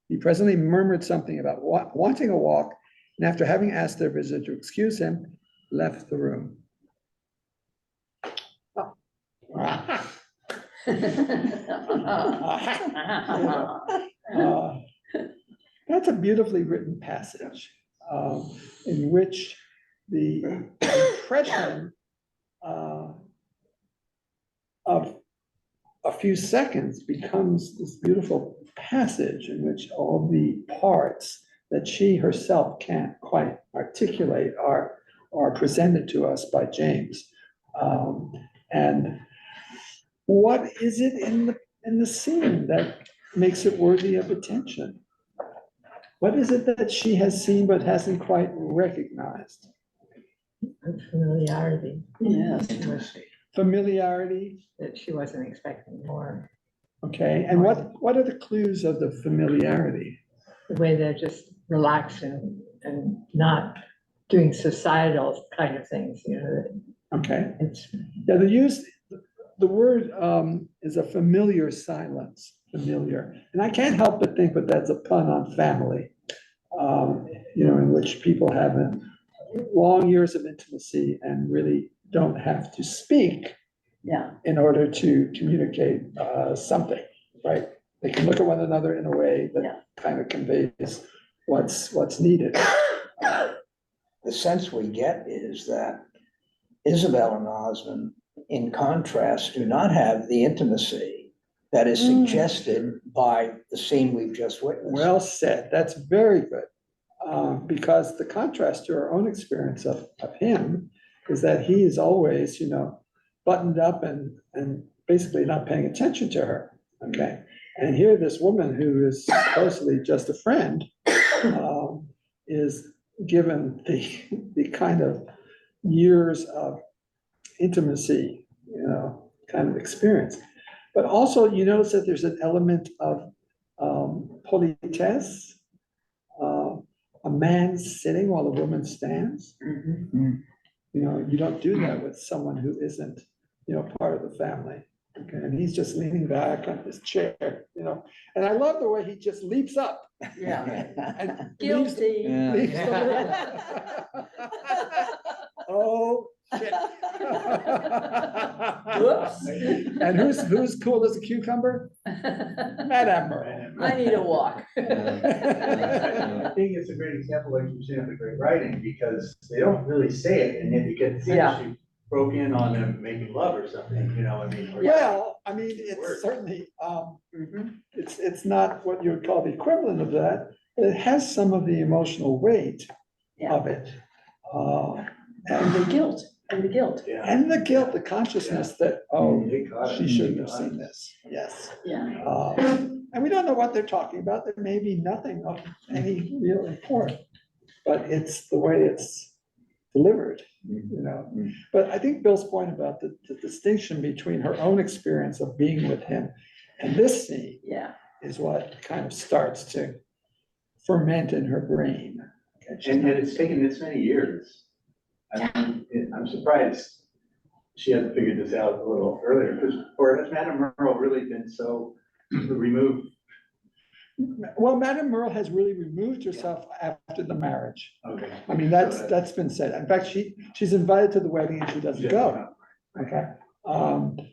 He presently murmured something about wanting a walk, and after having asked their visitor to excuse him, left the room. That's a beautifully written passage in which the impression of a few seconds becomes this beautiful passage in which all the parts that she herself can't quite articulate are presented to us by James. And what is it in the scene that makes it worthy of attention? What is it that she has seen but hasn't quite recognized? Familiarity. Yes. Familiarity, That she wasn't expecting more. okay, and what are the clues of the familiarity? The way they're just relaxed and not doing societal kind of things, you know, Okay, it's, yeah, the word is a familiar silence, familiar, and I can't help but think that that's a pun on family, in which people have long years of intimacy and really don't have to speak Yeah, in order to communicate something, right? They can look at one another in a way Yeah. that kind of conveys what's needed. The sense we get is that Isabel and Osmond, in contrast, do not have the intimacy that is suggested by the scene we've just witnessed. Well said, that's very good. Because the contrast to our own experience of him is that he is always, buttoned up and basically not paying attention to her, okay? And here this woman who is supposedly just a friend is given the kind of years of intimacy, kind of experience. But also you notice that there's an element of politesse, a man sitting while a woman stands. You don't do that with someone who isn't, part of the family. Okay, and he's just leaning back on his chair, and I love the way he just leaps up. yeah. And Guilty. leaves the room. Oh, shit. Whoops. And who's cool as a cucumber? Madame Merle. I need a walk. I think it's a great example, like you said, of the great writing, because they don't really say it, and then you get the Yeah. sense she broke in on them making love or something, or- Well, I mean, it's certainly, it's not what you would call the equivalent of that, but it has some of the emotional weight of it. And the guilt, Yeah. And the guilt, the consciousness that, They caught it. she shouldn't have seen this, yes. yeah. And we don't know what they're talking about, there may be nothing of any real import, but it's the way it's delivered, But I think Bill's point about the distinction between her own experience of being with him and this scene Yeah, is what kind of starts to ferment in her brain. And it's taken this many years. I'm surprised she hasn't figured this out a little earlier, or has Madame Merle really been so removed? Well, Madame Merle has really removed herself after the marriage. Okay. I mean, that's been said. In fact, she's invited to the wedding and she doesn't go. Okay.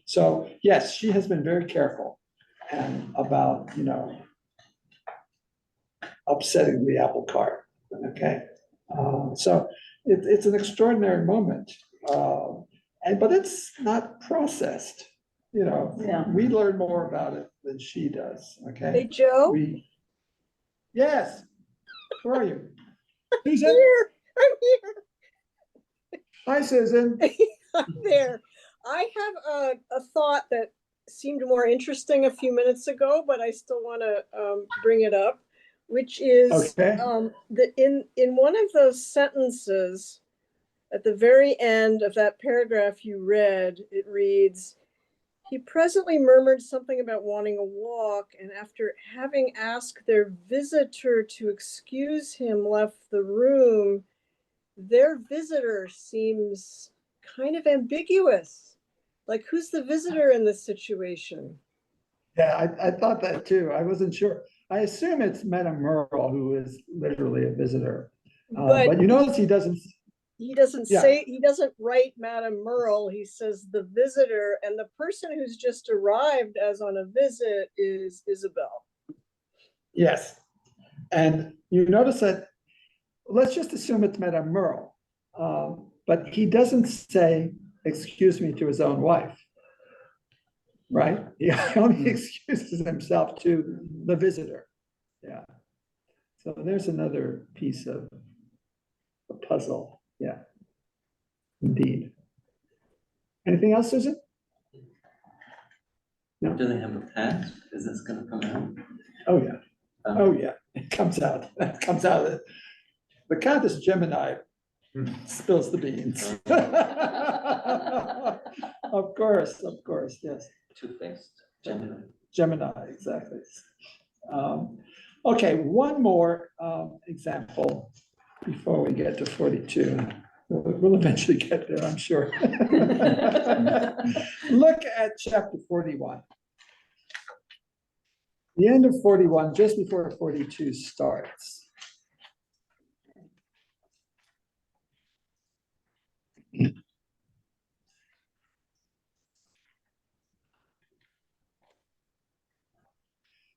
So yes, she has been very careful and about, upsetting the apple cart, okay? So it's an extraordinary moment. But it's not processed, Yeah. we learn more about it than she does, Hey, okay? Joe? Yes, where are you? I'm Susan? here. Hi, Susan. I'm there. I have a thought that seemed more interesting a few minutes ago, but I still want to bring it up, which is Okay. that in one of those sentences at the very end of that paragraph you read, it reads, "He presently murmured something about wanting a walk, and after having asked their visitor to excuse him, left the room." Their visitor seems kind of ambiguous. Like, who's the visitor in this situation? Yeah, I thought that too. I wasn't sure. I assume it's Madame Merle, who is literally a visitor. But But you notice he doesn't, he doesn't Yeah. say, he doesn't write Madame Merle. He says the visitor, and the person who's just arrived as on a visit is Isabel. yes. And you notice that, let's just assume it's Madame Merle. But he doesn't say, excuse me, to his own wife. Right? He only excuses himself to the visitor. Yeah. So there's another piece of the puzzle. Yeah. Indeed. Anything else, Susan? Do they have a task? Is this gonna come out? Oh, yeah. Oh, yeah. It comes out. It comes out. The Countess Gemini spills the beans. Of course, yes. Two-faced, Gemini. Gemini, exactly. Okay, one more example before we get to 42. We'll eventually get there, I'm sure. Look at chapter 41. The end of 41, just before 42 starts.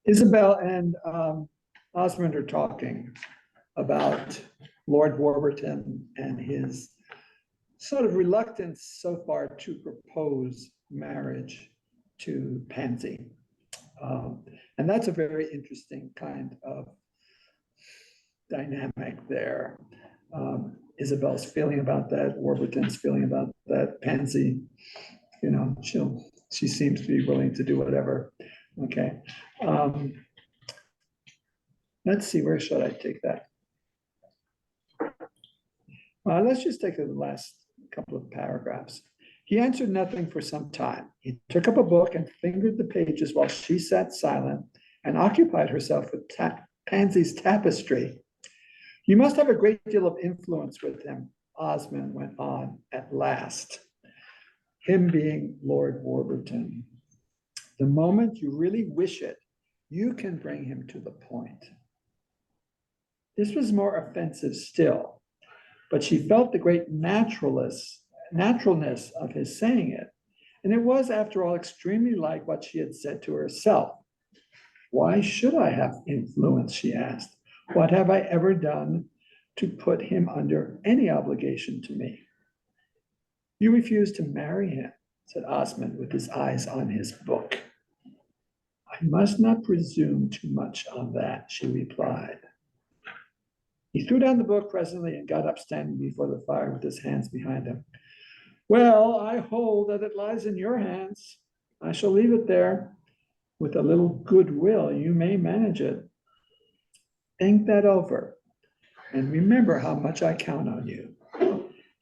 Isabel and Osmond are talking about Lord Warburton and his sort of reluctance so far to propose marriage to Pansy. And that's a very interesting kind of dynamic there. Isabel's feeling about that, Warburton's feeling about that, Pansy, she seems to be willing to do whatever. Okay. Let's see, where should I take that? Let's just take the last couple of paragraphs. He answered nothing for some time. He took up a book and fingered the pages while she sat silent and occupied herself with Pansy's tapestry. "You must have a great deal of influence with him," Osmond went on at last. Him being Lord Warburton. "The moment you really wish it, you can bring him to the point." This was more offensive still, but she felt the great naturalness of his saying it. And it was, after all, extremely like what she had said to herself. "Why should I have influence?" she asked. "What have I ever done to put him under any obligation to me?" "You refuse to marry him," said Osmond with his eyes on his book. "I must not presume too much on that," she replied. He threw down the book presently and got up, standing before the fire with his hands behind him. "Well, I hold that it lies in your hands. I shall leave it there. With a little goodwill, you may manage it. Think that over, and remember how much I count on you."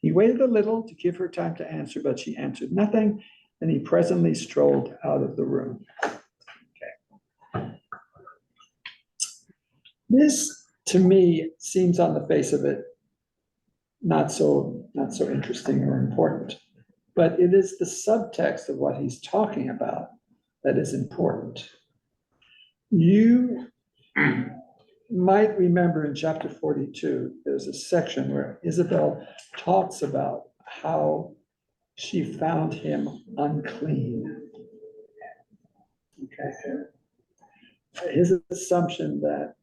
He waited a little to give her time to answer, but she answered nothing, and he presently strolled out of the room. Okay. This, to me, seems on the face of it not so interesting or important, but it is the subtext of what he's talking about that is important. You might remember in chapter 42, there's a section where Isabel talks about how she found him unclean. Okay. His assumption that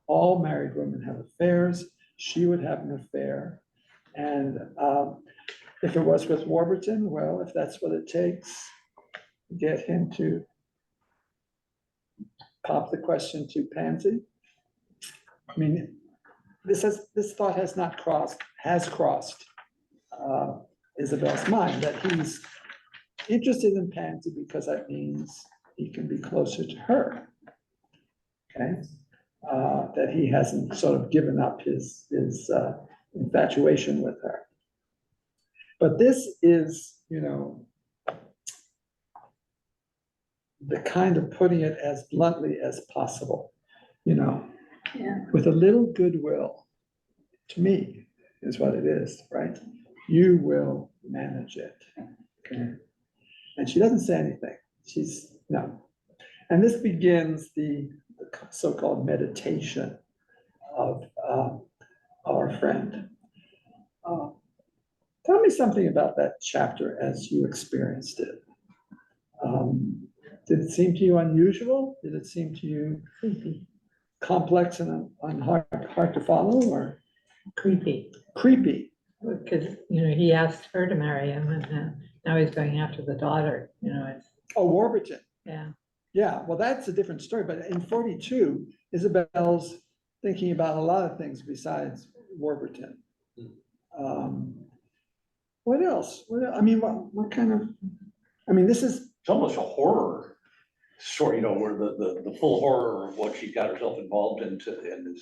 all married women have affairs, she would have an affair. And if it was with Warburton, well, if that's what it takes, get him to pop the question to Pansy. I mean, this thought has crossed Isabel's mind, that he's interested in Pansy because that means he can be closer to her. Okay, that he hasn't sort of given up his infatuation with her. But this is, you know, the kind of putting it as bluntly as possible, you know, Yeah. with a little goodwill, to me, is what it is, right? You will manage it. Okay. And she doesn't say anything. She's, no. And this begins the so-called meditation of our friend. Tell me something about that chapter as you experienced it. Did it seem to you unusual? Did it seem to you Creepy, complex and hard to follow, or creepy, creepy? because, you know, he asked her to marry him and now he's going after the daughter, you know, it's, Oh, Warburton. yeah. Yeah, well, that's a different story, but in 42, Isabel's thinking about a lot of things besides Warburton. What else? I mean, what kind of, I mean, this is, It's almost a horror story, you know, where the full horror of what she got herself involved into and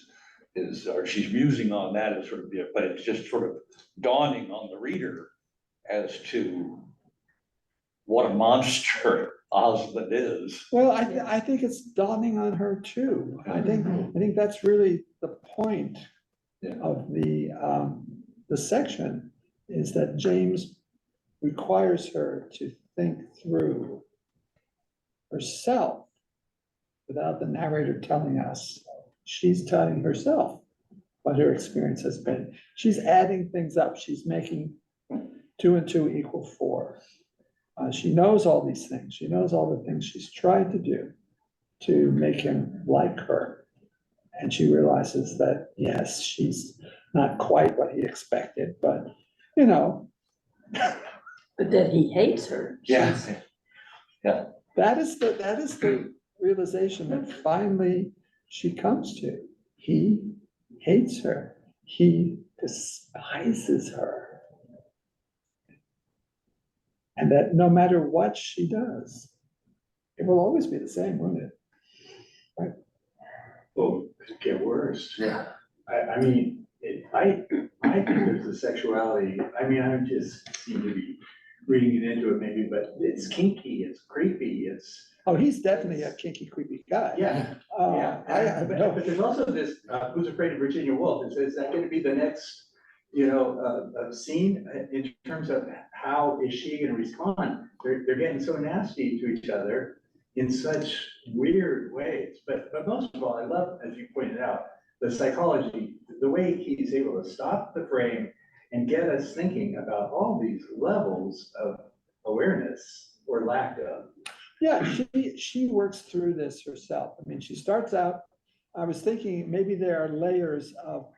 or she's musing on that as sort of, but it's just sort of dawning on the reader as to what a monster Osmond is. well, I think it's dawning on her too. I think that's really the point Yeah. of the section, is that James requires her to think through herself without the narrator telling us. She's telling herself what her experience has been. She's adding things up. She's making 2 and 2 equal 4. She knows all these things. She knows all the things she's tried to do to make him like her. And she realizes that, yes, she's not quite what he expected, but, you know. But that he hates her. Yes. That is the realization that finally she comes to. He hates her. He despises her. And that no matter what she does, it will always be the same, won't it? Right? Well, it get worse. Yeah. I mean, I think there's a sexuality, I mean, I just seem to be reading it into it maybe, but it's kinky, it's creepy, it's. Oh, he's definitely a kinky, creepy guy. Yeah, Yeah. but there's also this, Who's Afraid of Virginia Woolf, is that gonna be the next, you know, scene in terms of how is she gonna respond? They're getting so nasty to each other in such weird ways, but most of all, I love, as you pointed out, the psychology, the way he's able to stop the frame and get us thinking about all these levels of awareness or lack of. Yeah, she works through this herself. I mean, she starts out, I was thinking maybe there are layers of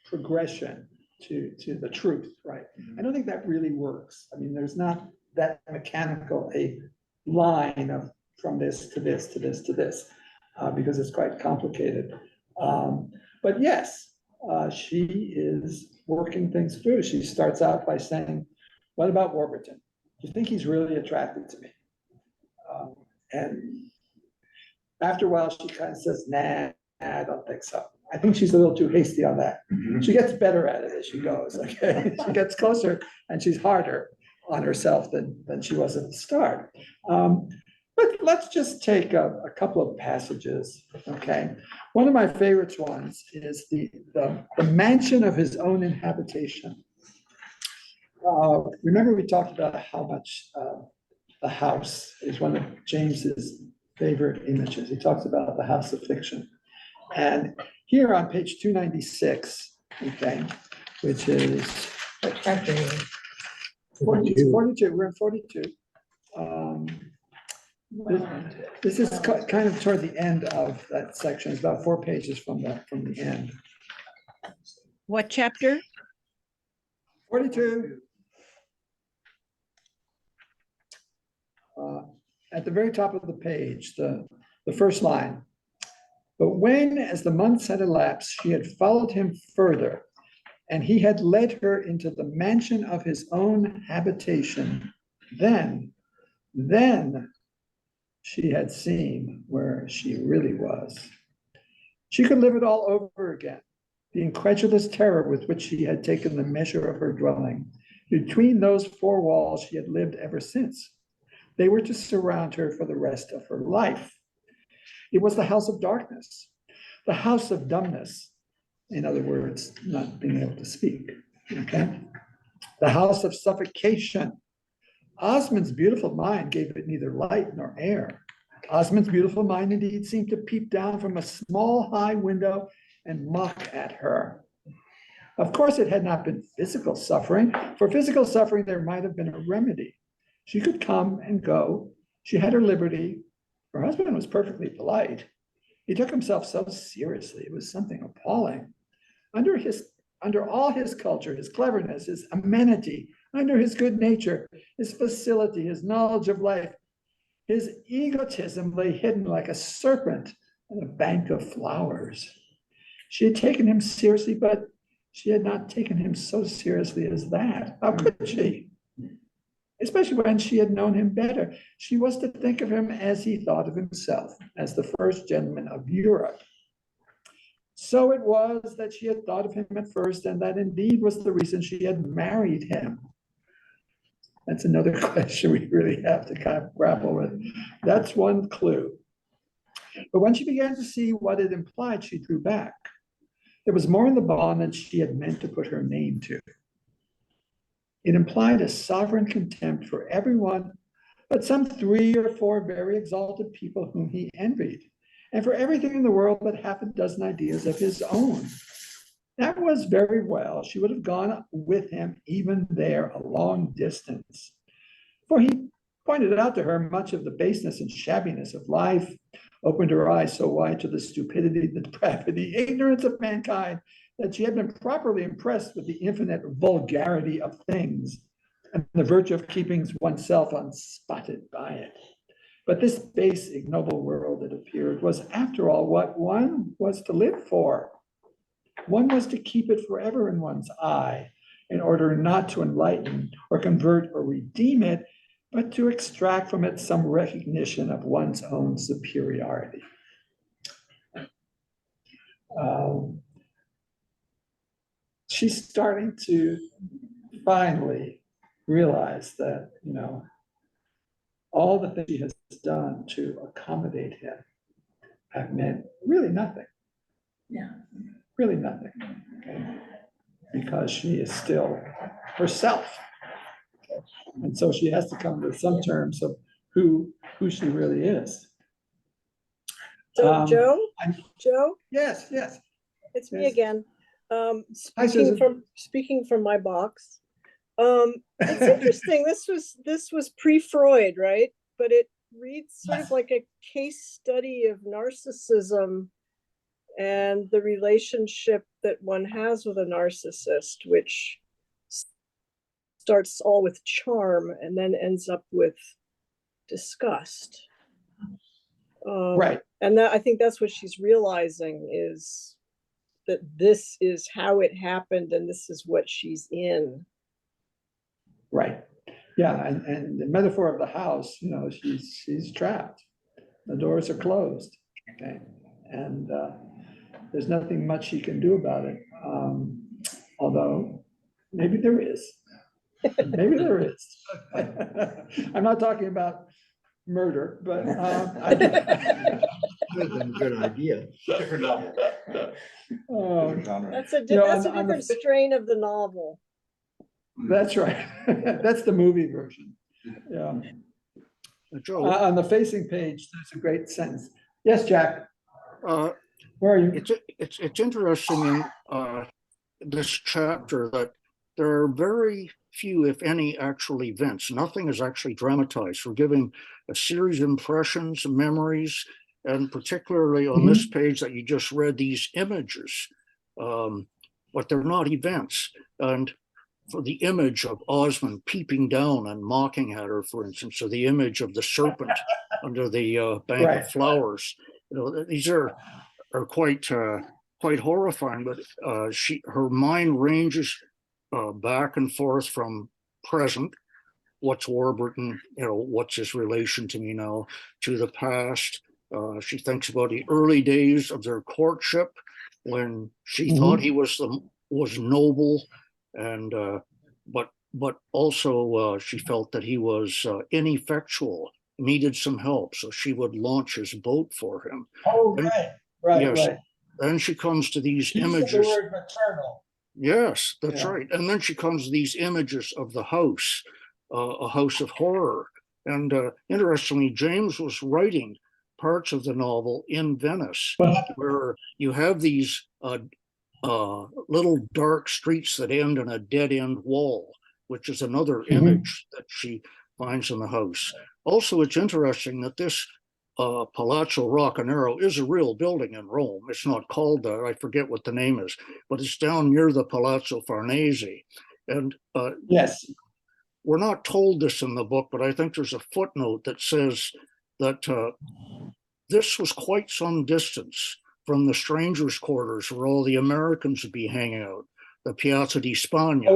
progression to the truth, right? I don't think that really works. I mean, there's not that mechanical a line of from this to this to this to this, because it's quite complicated. But yes, she is working things through. She starts out by saying, what about Warburton? Do you think he's really attracted to me? And after a while, she kind of says, nah, I don't think so. I think she's a little too hasty on that. She gets better at it as she goes, okay? She gets closer and she's harder on herself than she was at the start. But let's just take a couple of passages, okay? One of my favorite ones is the mansion of his own inhabitation. Remember we talked about how much the house is one of James's favorite images. He talks about the house of fiction. And here on page 296, okay, which is What chapter are you 42, we're at 42. Um, This is kind of toward the end of that section, it's about 4 pages from the end. What chapter? 42. At the very top of the page, the first line. But when, as the months had elapsed, she had followed him further, and he had led her into the mansion of his own habitation, then she had seen where she really was. She could live it all over again. The incredulous terror with which she had taken the measure of her dwelling. Between those 4 walls she had lived ever since. They were to surround her for the rest of her life. It was the house of darkness, the house of dumbness. In other words, not being able to speak, okay? The house of suffocation. Osmond's beautiful mind gave it neither light nor air. Osmond's beautiful mind indeed seemed to peep down from a small high window and mock at her. Of course, it had not been physical suffering. For physical suffering, there might have been a remedy. She could come and go. She had her liberty. Her husband was perfectly polite. He took himself so seriously. It was something appalling. Under all his culture, his cleverness, his amenity, under his good nature, his facility, his knowledge of life, his egotism lay hidden like a serpent in a bank of flowers. She had taken him seriously, but she had not taken him so seriously as that. How could she? Especially when she had known him better. She was to think of him as he thought of himself, as the first gentleman of Europe. So it was that she had thought of him at first, and that indeed was the reason she had married him. That's another question we really have to kind of grapple with. That's one clue. But when she began to see what it implied, she drew back. There was more in the bond than she had meant to put her name to. It implied a sovereign contempt for everyone but some 3 or 4 very exalted people whom he envied, and for everything in the world but half a dozen ideas of his own. That was very well. She would have gone with him even there a long distance. For he pointed out to her much of the baseness and shabbiness of life, opened her eyes so wide to the stupidity, the depravity, ignorance of mankind, that she had been properly impressed with the infinite vulgarity of things and the virtue of keeping oneself unspotted by it. But this base, ignoble world, it appeared, was after all what one was to live for. One was to keep it forever in one's eye, in order not to enlighten or convert or redeem it, but to extract from it some recognition of one's own superiority. She's starting to finally realize that, all the things she has done to accommodate him have meant really nothing. Yeah. Really nothing. Okay? Because she is still herself. And so she has to come to some terms of who she really is. So Joe, Yes. it's me Yes. again. Hi, Speaking Susan. from my box. It's interesting. This was pre-Freud, right? But it reads sort of like a case study of narcissism and the relationship that one has with a narcissist, which starts all with charm and then ends up with disgust. Right. And I think that's what she's realizing, is that this is how it happened and this is what she's in. Right. Yeah, and the metaphor of the house, she's trapped. The doors are closed. Okay. And there's nothing much she can do about it. Although maybe there is. Maybe there is. I'm not talking about murder, but Good idea. That's a on different strain of the novel. That's right. That's the movie version. Yeah. Joe, On the facing page, there's a great sentence. Yes, Jack. uh, Where are you? it's interesting in this chapter that there are very few, if any, actual events. Nothing is actually dramatized. We're giving a series of impressions, memories, and particularly on this page that you just read, these images, but they're not events. And for the image of Osmond peeping down and mocking at her, for instance, or the image of the serpent under the bank Right. of flowers, these are quite horrifying. But her mind ranges back and forth from present, what's Warburton, what's his relation to me now, to the past. She thinks about the early days of their courtship when she thought he was noble, and but also she felt that he was ineffectual, needed some help, so she would launch his boat for him. Oh, And, right, yes, right. then she comes to these She used images. the word maternal. Yes, that's Yeah. right. And then she comes to these images of the house, a house of horror. And interestingly, James was writing parts of the novel in Venice, where you have these little dark streets that end in a dead end wall, which is another image that she finds in the house. Also, it's interesting that this Palazzo Roccanero is a real building in Rome. It's not called that. I forget what the name is, but it's down near the Palazzo Farnese. And yes, we're not told this in the book, but I think there's a footnote that says that this was quite some distance from the strangers' quarters where all the Americans would be hanging out, the Piazza di Spagna,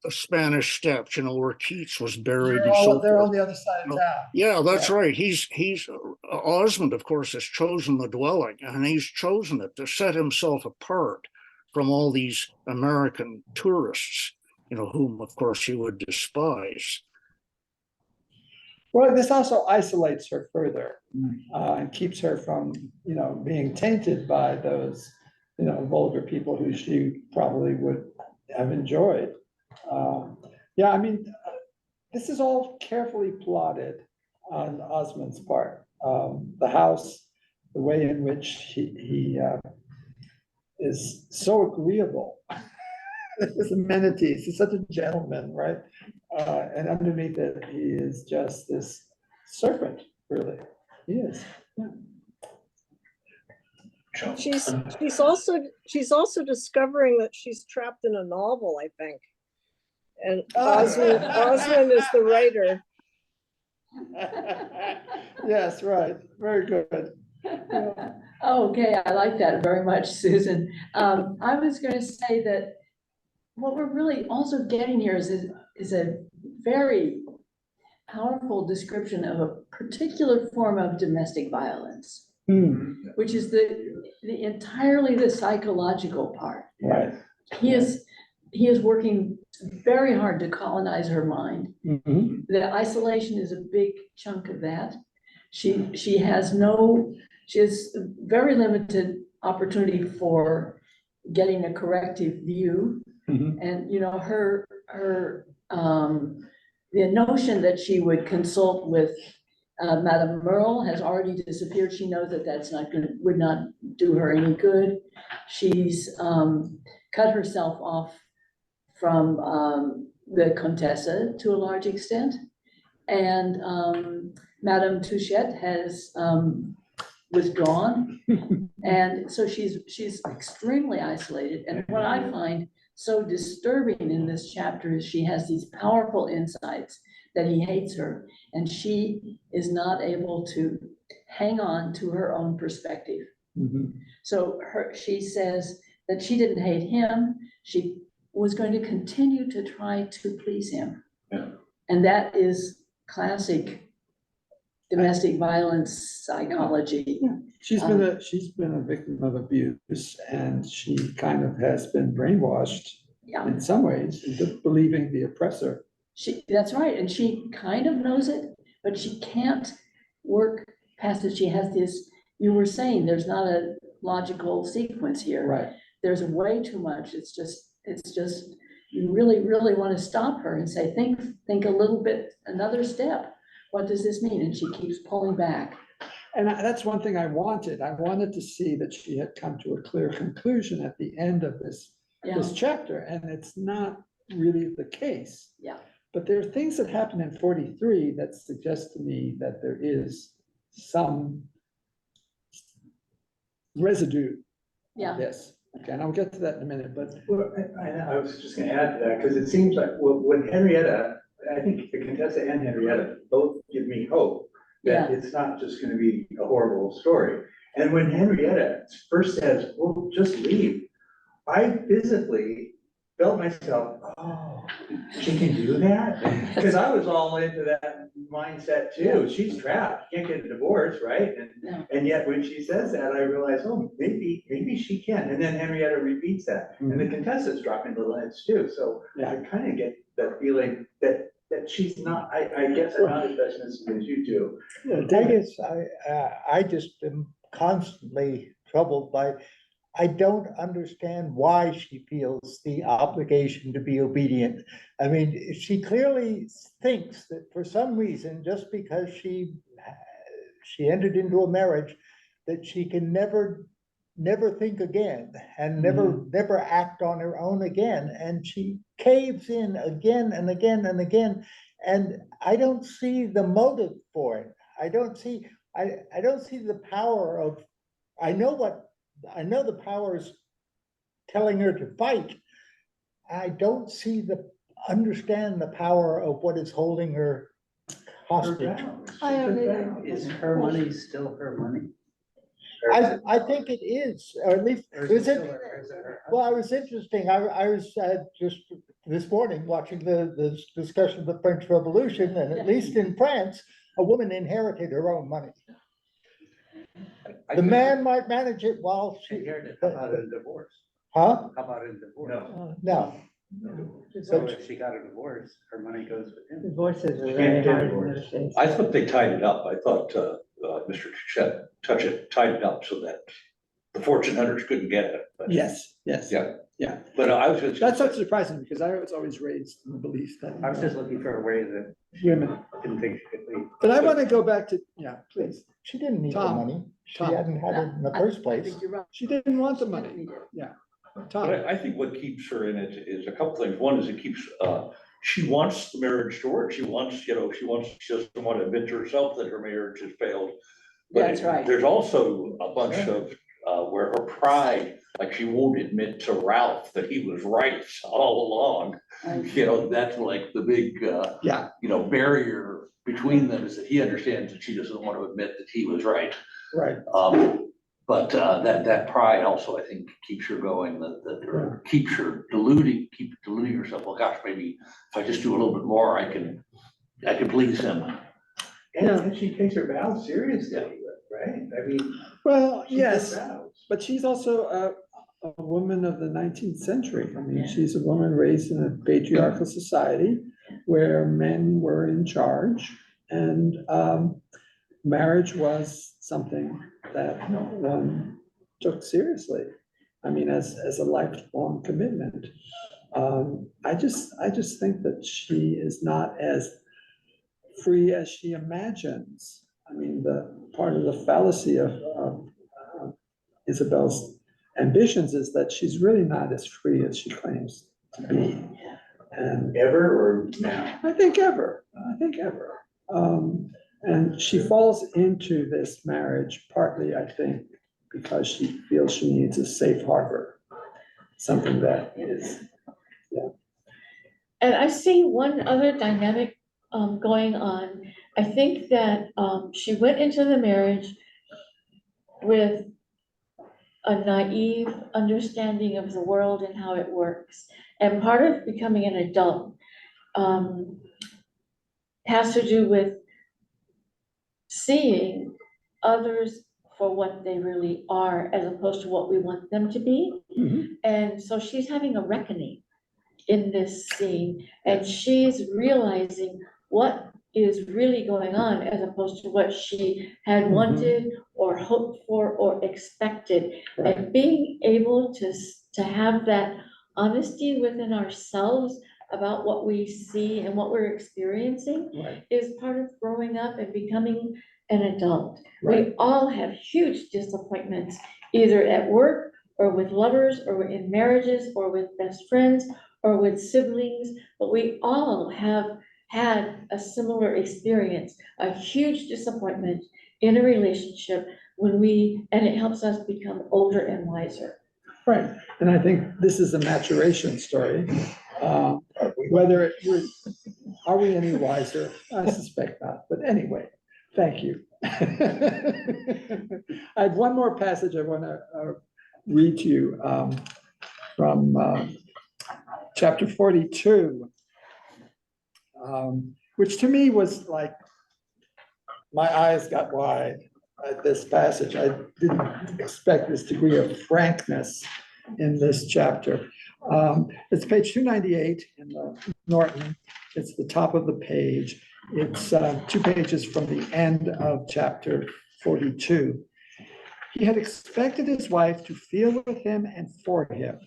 the Spanish Steps, where Keats was buried and so they're forth. on the other side of town. Yeah, that's right. He's Osmond, of course, has chosen the dwelling, and he's chosen it to set himself apart from all these American tourists, whom, of course, he would despise. Well, this also isolates her further and keeps her from, being tainted by those, vulgar people who she probably would have enjoyed. Yeah, I mean, this is all carefully plotted on Osmond's part. The house, the way in which he is so agreeable. His amenities, he's such a gentleman, right? And underneath it, he is just this serpent, really. He is. Yeah. She's also discovering that she's trapped in a novel, I think. And Osmond is the writer. Yes, right. Very good. Yeah. Okay, I like that very much, Susan. I was going to say that what we're really also getting here is a very powerful description of a particular form of domestic violence, which is the entirely the psychological part. Right. He is working very hard to colonize her mind. The isolation is a big chunk of that. She has very limited opportunity for getting a corrective view. And the notion that she would consult with Madame Merle has already disappeared. She knows that that's would not do her any good. She's cut herself off from the Contessa to a large extent, and Madame Touchette has withdrawn, and so she's extremely isolated. And what I find so disturbing in this chapter is she has these powerful insights that he hates her, and she is not able to hang on to her own perspective. So she says that she didn't hate him, she was going to continue to try to please him. And that is classic domestic violence psychology. She's been a victim of abuse, and she kind of has been brainwashed in some ways into believing the oppressor. That's right, and she kind of knows it, but she can't work past it. She has this, you were saying, there's not a logical sequence here. Right. There's way too much. It's just, you really, really want to stop her and say, think a little bit, another step. What does this mean? And she keeps pulling back. And that's one thing I wanted. I wanted to see that she had come to a clear conclusion at the end of this chapter, and it's not really the case. Yeah. But there are things that happen in 43 that suggest to me that there is some residue Yeah. of this. Okay, and I'll get to that in a minute, but Well, I was just gonna add to that, because it seems like, when Henrietta, I think the Contessa and Henrietta both give me hope that it's not just gonna be a horrible story. And when Henrietta first says, well, just leave, I physically felt myself, oh, she can do that? Because I was all into that mindset too. She's trapped, can't get a divorce, right? And yet when she says that, I realize, oh, maybe she can. And then Henrietta repeats that. And the Contessa's dropping little hints too. So I kind of get that feeling that she's not, I guess I'm not as pessimistic as you do. I guess I just am constantly troubled by, I don't understand why she feels the obligation to be obedient. I mean, she clearly thinks that for some reason, just because she entered into a marriage, that she can never think again and never act on her own again. And she caves in again and again and again. And I don't see the motive for it. I don't see the power of, I know the power is telling her to fight. I don't understand the power of what is holding her hostage. Is her money still her money? I think it is, or at least, well, I was interesting. I was just this morning watching the discussion of the French Revolution, and at least in France, a woman inherited her own money. The man might manage it while she. How about a divorce? Huh? How about a divorce? No. So if she got a divorce, her money goes with him. Divorces are really hard in those days. I thought they tied it up. I thought, Mr. tied it up so that the fortune hunters couldn't get it. But- yes. Yeah. But I was just. That's not surprising because I was always raised in the belief that I was just looking for a way that women. didn't think she could leave. But I want to go back to, please. She didn't need the Tom. money. She Tom. hadn't had it in the first I place. think you're right. She didn't want the money. Yeah. Tom. But I think what keeps her in it is a couple things. One is it keeps, she wants the marriage to work. She doesn't want to admit to herself that her marriage has failed. But That's right. There's also a bunch of, where her pride, like she won't admit to Ralph that he was right all along. That's like the big, barrier between them is that he understands that she doesn't want to admit that he was right. Right. But that pride also, I think, keeps her going, or keeps her deluding herself. Well, gosh, maybe if I just do a little bit more, I can please him. And she takes her vows seriously, right? I mean. Well, she yes, takes vows. but she's also a woman of the 19th century. I mean, she's a woman raised in a patriarchal society where men were in charge, and marriage was something that one took seriously. I mean, as a lifelong commitment. I just think that she is not as free as she imagines. I mean, the part of the fallacy of Isabel's ambitions is that she's really not as free as she claims to be. And Ever or now? I think ever. And she falls into this marriage partly, I think, because she feels she needs a safe harbor, something that is, And I see one other dynamic going on. I think that she went into the marriage with a naive understanding of the world and how it works. And part of becoming an adult has to do with seeing others for what they really are as opposed to what we want them to be. And so she's having a reckoning in this scene, and she's realizing what is really going on as opposed to what she had wanted or hoped for or expected. And being able to have that honesty within ourselves about what we see and what we're experiencing is part of growing up and becoming an adult. We all have huge disappointments, either at work or with lovers or in marriages or with best friends or with siblings, but we all have had a similar experience, a huge disappointment in a relationship and it helps us become older and wiser. Right, and I think this is a maturation story. Whether are we any wiser? I suspect not, but anyway, thank you. I have one more passage I want to read to you from chapter 42, which to me was like, my eyes got wide at this passage. I didn't expect this degree of frankness in this chapter. It's page 298 in the Norton. It's the top of the page. It's 2 pages from the end of chapter 42. He had expected his wife to feel with him and for him,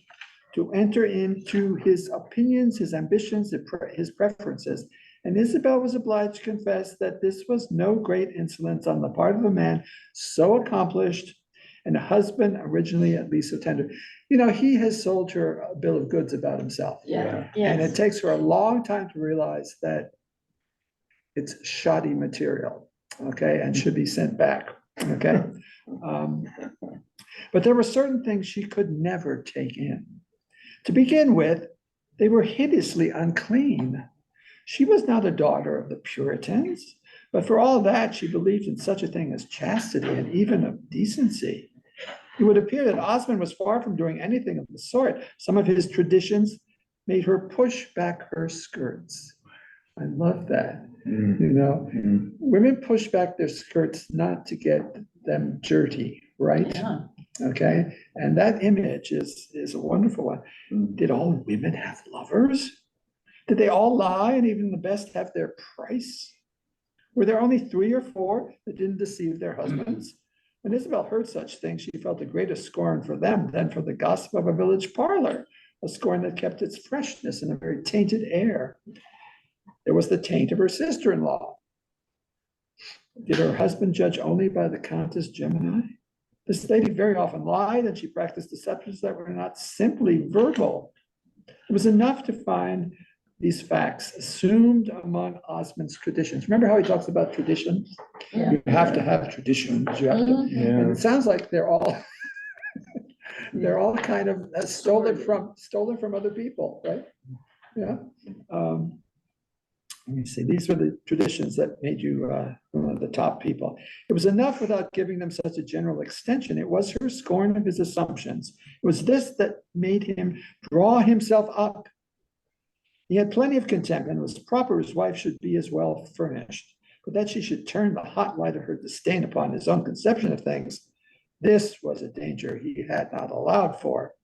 to enter into his opinions, his ambitions, his preferences. And Isabel was obliged to confess that this was no great insolence on the part of a man so accomplished and a husband originally at least so tender. You know, he has sold her a bill of goods about himself. Yeah. And it Yes, takes her a long time to realize that it's shoddy material, okay, and should be sent back, okay? But there were certain things she could never take in. To begin with, they were hideously unclean. She was not a daughter of the Puritans, but for all that, she believed in such a thing as chastity and even of decency. It would appear that Osmond was far from doing anything of the sort. Some of his traditions made her push back her skirts. I love that. You know, women push back their skirts not to get them dirty, right? Yeah. Okay, and that image is a wonderful one. Did all women have lovers? Did they all lie and even the best have their price? Were there only 3 or 4 that didn't deceive their husbands? When Isabel heard such things, she felt the greatest scorn for them than for the gossip of a village parlor, a scorn that kept its freshness in a very tainted air. There was the taint of her sister-in-law. Did her husband judge only by the Countess Gemini? This lady very often lied, and she practiced deceptions that were not simply verbal. It was enough to find these facts assumed among Osmond's traditions. Remember how he talks about traditions? Yeah. You have to have traditions. You have to, and it sounds like they're all they're all kind of stolen from other people, right? Yeah. Let me see. These were the traditions that made you one of the top people. It was enough without giving them such a general extension. It was her scorn of his assumptions. It was this that made him draw himself up. He had plenty of contempt, and it was proper his wife should be as well furnished. But that she should turn the hot light of her disdain upon his own conception of things, this was a danger he had not allowed for.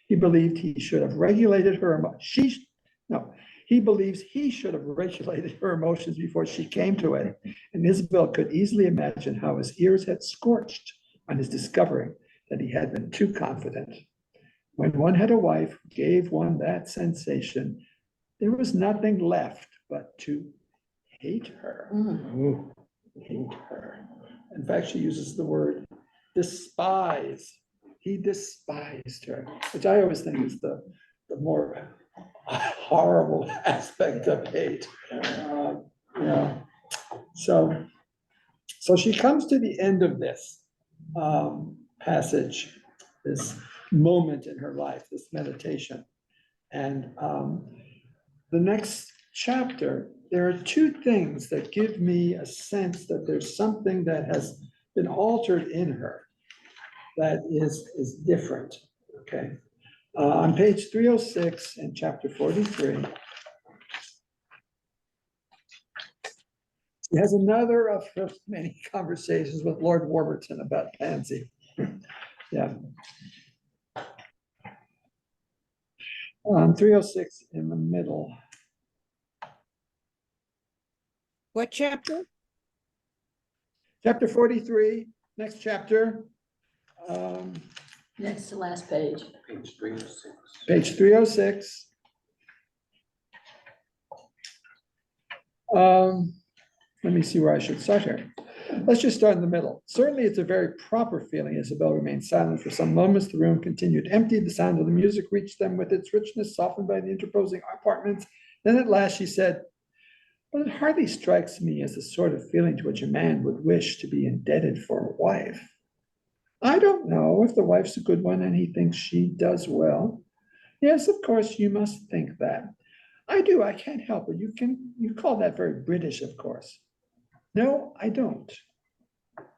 He believed he should have regulated her. He believes he should have regulated her emotions before she came to it. And Isabel could easily imagine how his ears had scorched on his discovering that he had been too confident. When one had a wife who gave one that sensation, there was nothing left but to hate her. Hate her. In fact, she uses the word despise. He despised her, which I always think is the more horrible aspect of hate. So she comes to the end of this passage, this moment in her life, this meditation. And the next chapter, there are 2 things that give me a sense that there's something that has been altered in her that is different, okay? On page 306 in chapter 43, she has another of her many conversations with Lord Warburton about Pansy. Yeah. On 306 in the middle. What chapter? Chapter 43, next chapter. Next to last page. Page 306. Page 306. Let me see where I should start here. Let's just start in the middle. Certainly, it's a very proper feeling. Isabel remained silent for some moments. The room continued empty. The sound of the music reached them with its richness, softened by the interposing apartments. Then at last she said, "But it hardly strikes me as the sort of feeling to which a man would wish to be indebted for a wife. I don't know if the wife's a good one and he thinks she does well. Yes, of course, you must think that. I do, I can't help it. You call that very British, of course. No, I don't.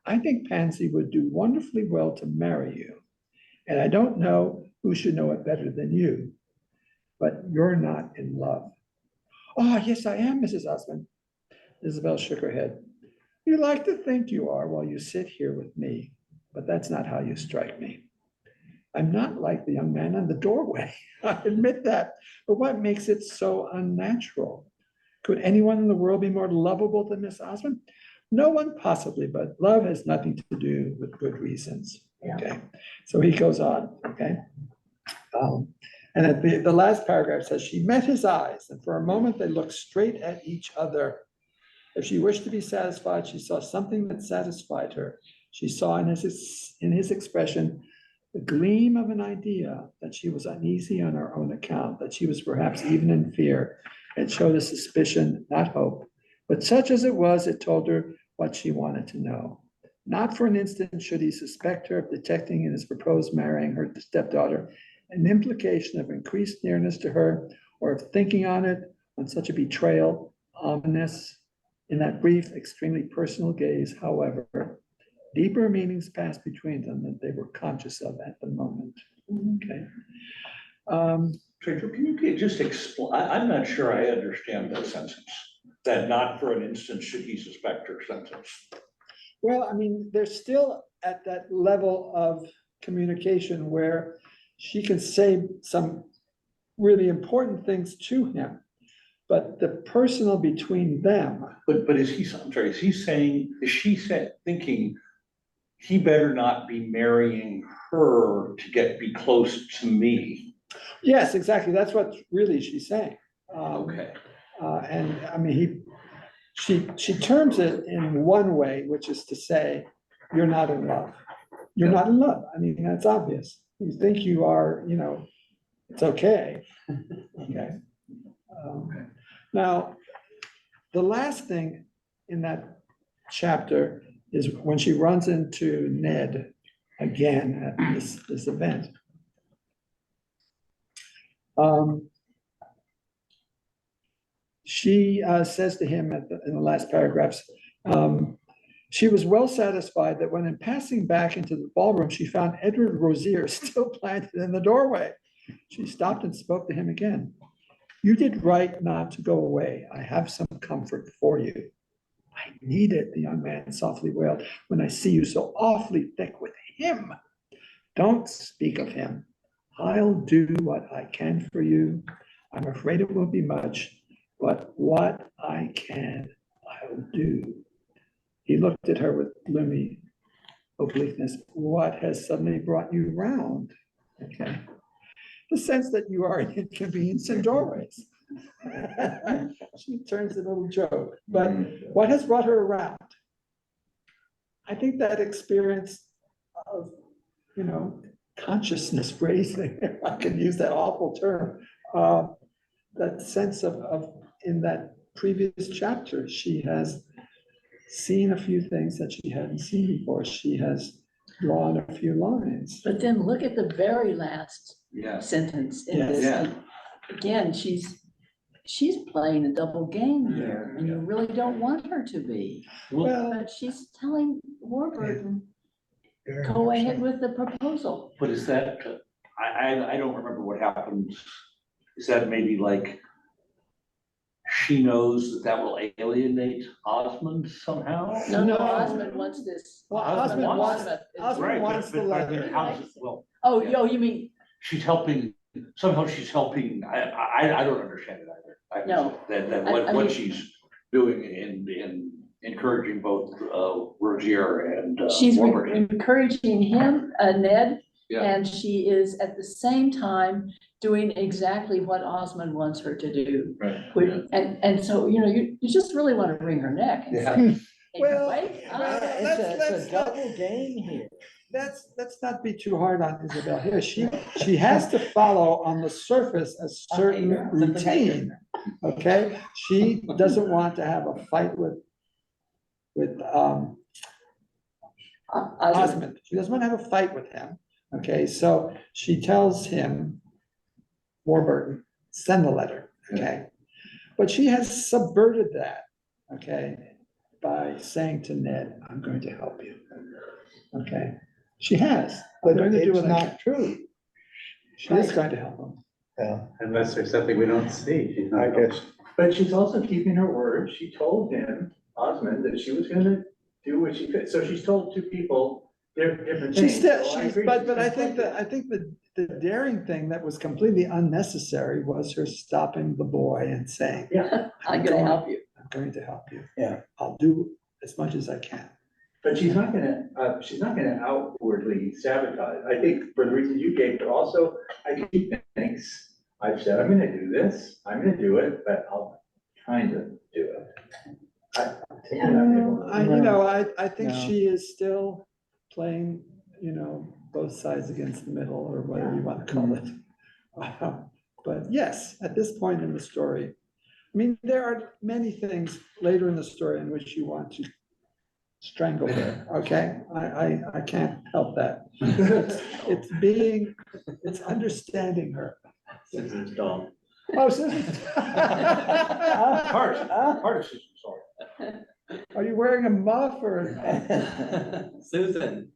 I think Pansy would do wonderfully well to marry you. And I don't know who should know it better than you. But you're not in love." "Oh, yes, I am, Mrs. Osmond." Isabel shook her head. "You like to think you are while you sit here with me, but that's not how you strike me. I'm not like the young man in the doorway. I admit that. But what makes it so unnatural? Could anyone in the world be more lovable than Miss Osmond? No one possibly, but love has nothing to do with good reasons." Okay, so he goes on, okay? And at the last paragraph says, "She met his eyes, and for a moment they looked straight at each other. If she wished to be satisfied, she saw something that satisfied her. She saw in his expression the gleam of an idea that she was uneasy on her own account, that she was perhaps even in fear. It showed a suspicion, not hope. But such as it was, it told her what she wanted to know. Not for an instant should he suspect her of detecting in his proposed marrying her stepdaughter an implication of increased nearness to her, or of thinking on it, on such a betrayal, ominous. In that brief, extremely personal gaze, however, deeper meanings passed between them that they were conscious of at the moment." Okay. Rachel, can you just explain, I'm not sure I understand that sentence, that not for an instant should he suspect her sentence. Well, I mean, they're still at that level of communication where she can say some really important things to him, but the personal between them. But is he, I'm sorry, is she thinking he better not be marrying her to be close to me? Yes, exactly. That's what really she's saying. Okay. And I mean, she terms it in one way, which is to say, you're not in love. You're not in love. I mean, that's obvious. You think you are, it's okay. Okay. Now, the last thing in that chapter is when she runs into Ned again at this event. She says to him in the last paragraphs, she was well satisfied that when in passing back into the ballroom, she found Edward Rosier still planted in the doorway. She stopped and spoke to him again. "You did right not to go away. I have some comfort for you." "I need it," the young man softly wailed, "when I see you so awfully thick with him." "Don't speak of him. I'll do what I can for you. I'm afraid it won't be much, but what I can, I'll do." He looked at her with gloomy obliqueness. "What has suddenly brought you round?" Okay. "The sense that you are an inconvenience in doorways." She turns a little joke, but what has brought her around? I think that experience of, consciousness raising, if I can use that awful term, that sense of in that previous chapter, she has seen a few things that she hadn't seen before. She has drawn a few lines. But then look at the very last Yeah. sentence in Yes. this. Yeah. Again, she's playing a double game here, and you really don't want her to be. Well, But she's telling Warburton, Very go much ahead so. with the proposal. But is that, I don't remember what happened. Is that maybe like she knows that will alienate Osmond somehow? No, No. Osmond wants this. Well, Osmond wants it. Osmond Right, wants the but letter. how's it, well, Oh, yo, you mean, she's helping, somehow she's helping, I don't understand it either. No. That I what mean- she's doing in encouraging both Rozier and she's Warburton. encouraging him, Ned, Yeah. and she is at the same time doing exactly what Osmond wants her to do. Right. And so, you just really want to wring her neck and say, Yeah. Well, Wait, well, It's a double game here. let's not be too hard on Isabel here. She has to follow on the surface a certain routine, okay? She doesn't want to have a fight with Osmond. She doesn't want to have a fight with him, okay? So she tells him, Warburton, send the letter, okay? But she has subverted that, okay, by saying to Ned, I'm going to help you, okay? She has. I'm going to do It's what I not can. true. She is going to help him. Yeah, Unless there's something we don't see. She's not I guess. But she's also keeping her word. She told him, Osmond, that she was gonna do what she could. So she's told two people different She's things. still, So I she's, agree, but I think conflicted. the daring thing that was completely unnecessary was her stopping the boy and saying, Yeah, I'm gonna help you. I'm going to help you. Yeah. I'll do as much as I can. but she's not gonna outwardly sabotage. I think for the reasons you gave, but also I think she thinks, I've said, I'm gonna do this, I'm gonna do it, but I'll kind of do it. I think No. she is still playing, both sides against the middle, or whatever you want to call it. But yes, at this point in the story, I mean, there are many things later in the story in which you want to strangle her, okay? I can't help that. It's understanding her. Susan's dog. Oh, Susan. Part of Susan's sorry. Are you wearing a muff or? Susan.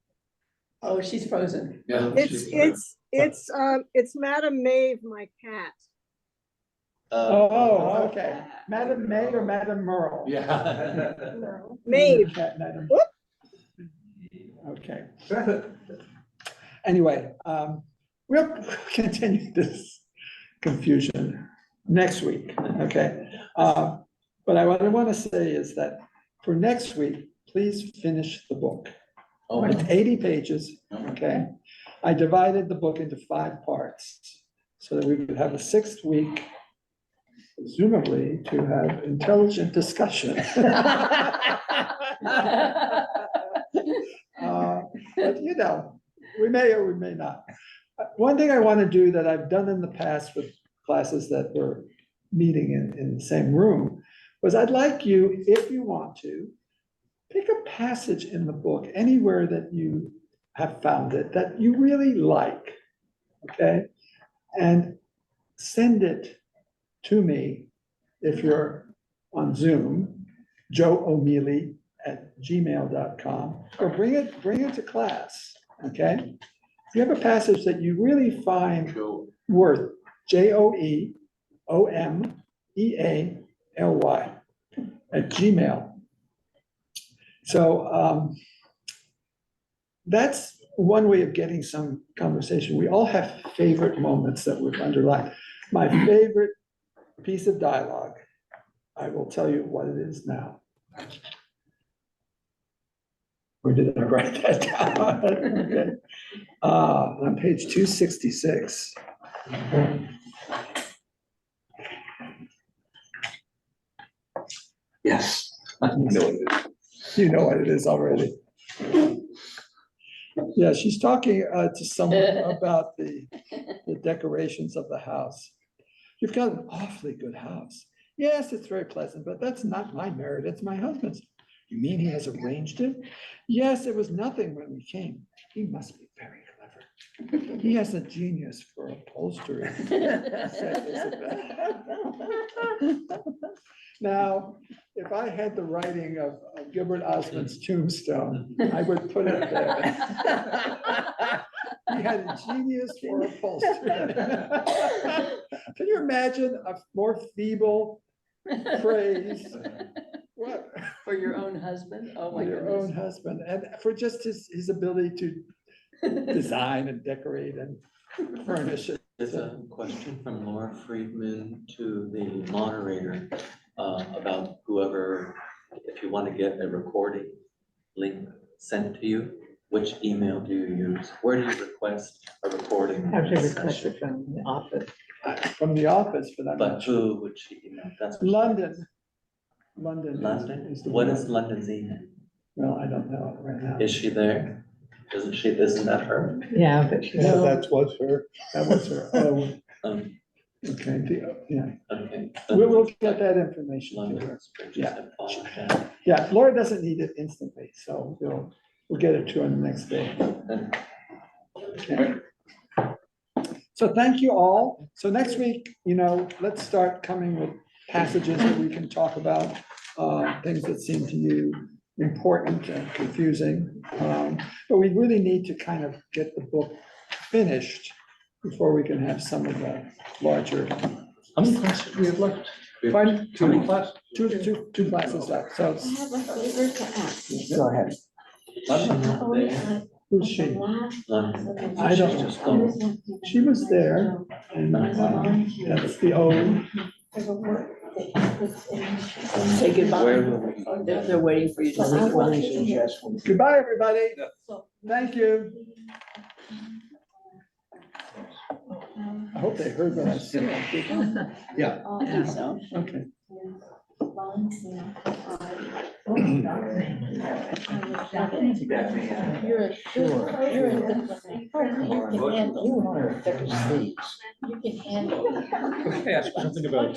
Oh, she's frozen. Yeah. It's Madame Maeve, my cat. Oh, okay. Madam May or Madam Merle? Yeah. Maeve. Madam. Whoop. Okay. Anyway, we'll continue this confusion next week, okay? But what I want to say is that for next week, please finish the book. It's 80 pages, okay? I divided the book into 5 parts so that we would have a 6th week, presumably to have intelligent discussion. But we may or we may not. One thing I want to do that I've done in the past with classes that were meeting in the same room was I'd like you, if you want to, pick a passage in the book, anywhere that you have found it, that you really like, okay? And send it to me if you're on Zoom, joeomealy@gmail.com, or bring it to class, okay? If you have a passage that you really find worth, joeomealy@gmail. So that's one way of getting some conversation. We all have favorite moments that we've underlined. My favorite piece of dialogue, I will tell you what it is now. Or did I write that down? Okay. On page 266. Yes. I know it is. You know what it is already. Yeah, she's talking to someone about the decorations of the house. You've got an awfully good house. Yes, it's very pleasant, but that's not my merit, it's my husband's. You mean he has arranged it? Yes, it was nothing when we came. He must be very clever. He has a genius for upholstery. said Isabel. Now, if I had the writing of Gilbert Osmond's tombstone, I would put it there. He had a genius for upholstery. Can you imagine a more feeble phrase? What? For your own husband? Oh, my For your own goodness. husband, and for just his ability to design and decorate and furnish it. There's a question from Laura Friedman to the moderator about whoever, if you want to get a recording link sent to you, which email do you use? Where do you request a recording? Have to request it from the office. From the office for that But much. who would she email? That's what she London. London. London? is the What one. is London's email? Well, I don't know right now. Is she there? Isn't that her? Yeah, but she's. Yeah, that's what's her. That was her. Oh, Um, okay, yeah. okay. We'll get that information to her. London's bridges Yeah. have fallen down. Yeah, Laura doesn't need it instantly, so we'll get it to her the next day. Okay. So thank you all. So next week, let's start coming with passages that we can talk about, things that seem to you important and confusing. But we really need to kind of get the book finished before we can have some of the larger. How many classes do we have left? Pardon? How many classes? Two classes left, so. I have a favor to ask. Go ahead. Who's she? I don't know. She was there, and that's the old. Say goodbye. Where will we find They're that? waiting for you to I say think goodbye. Ronnie suggests we Goodbye, everybody. Thank you. I hope they heard what I said. I think so. Okay. You're a good person. You can handle. You want to fix these. You can handle. Can I ask something about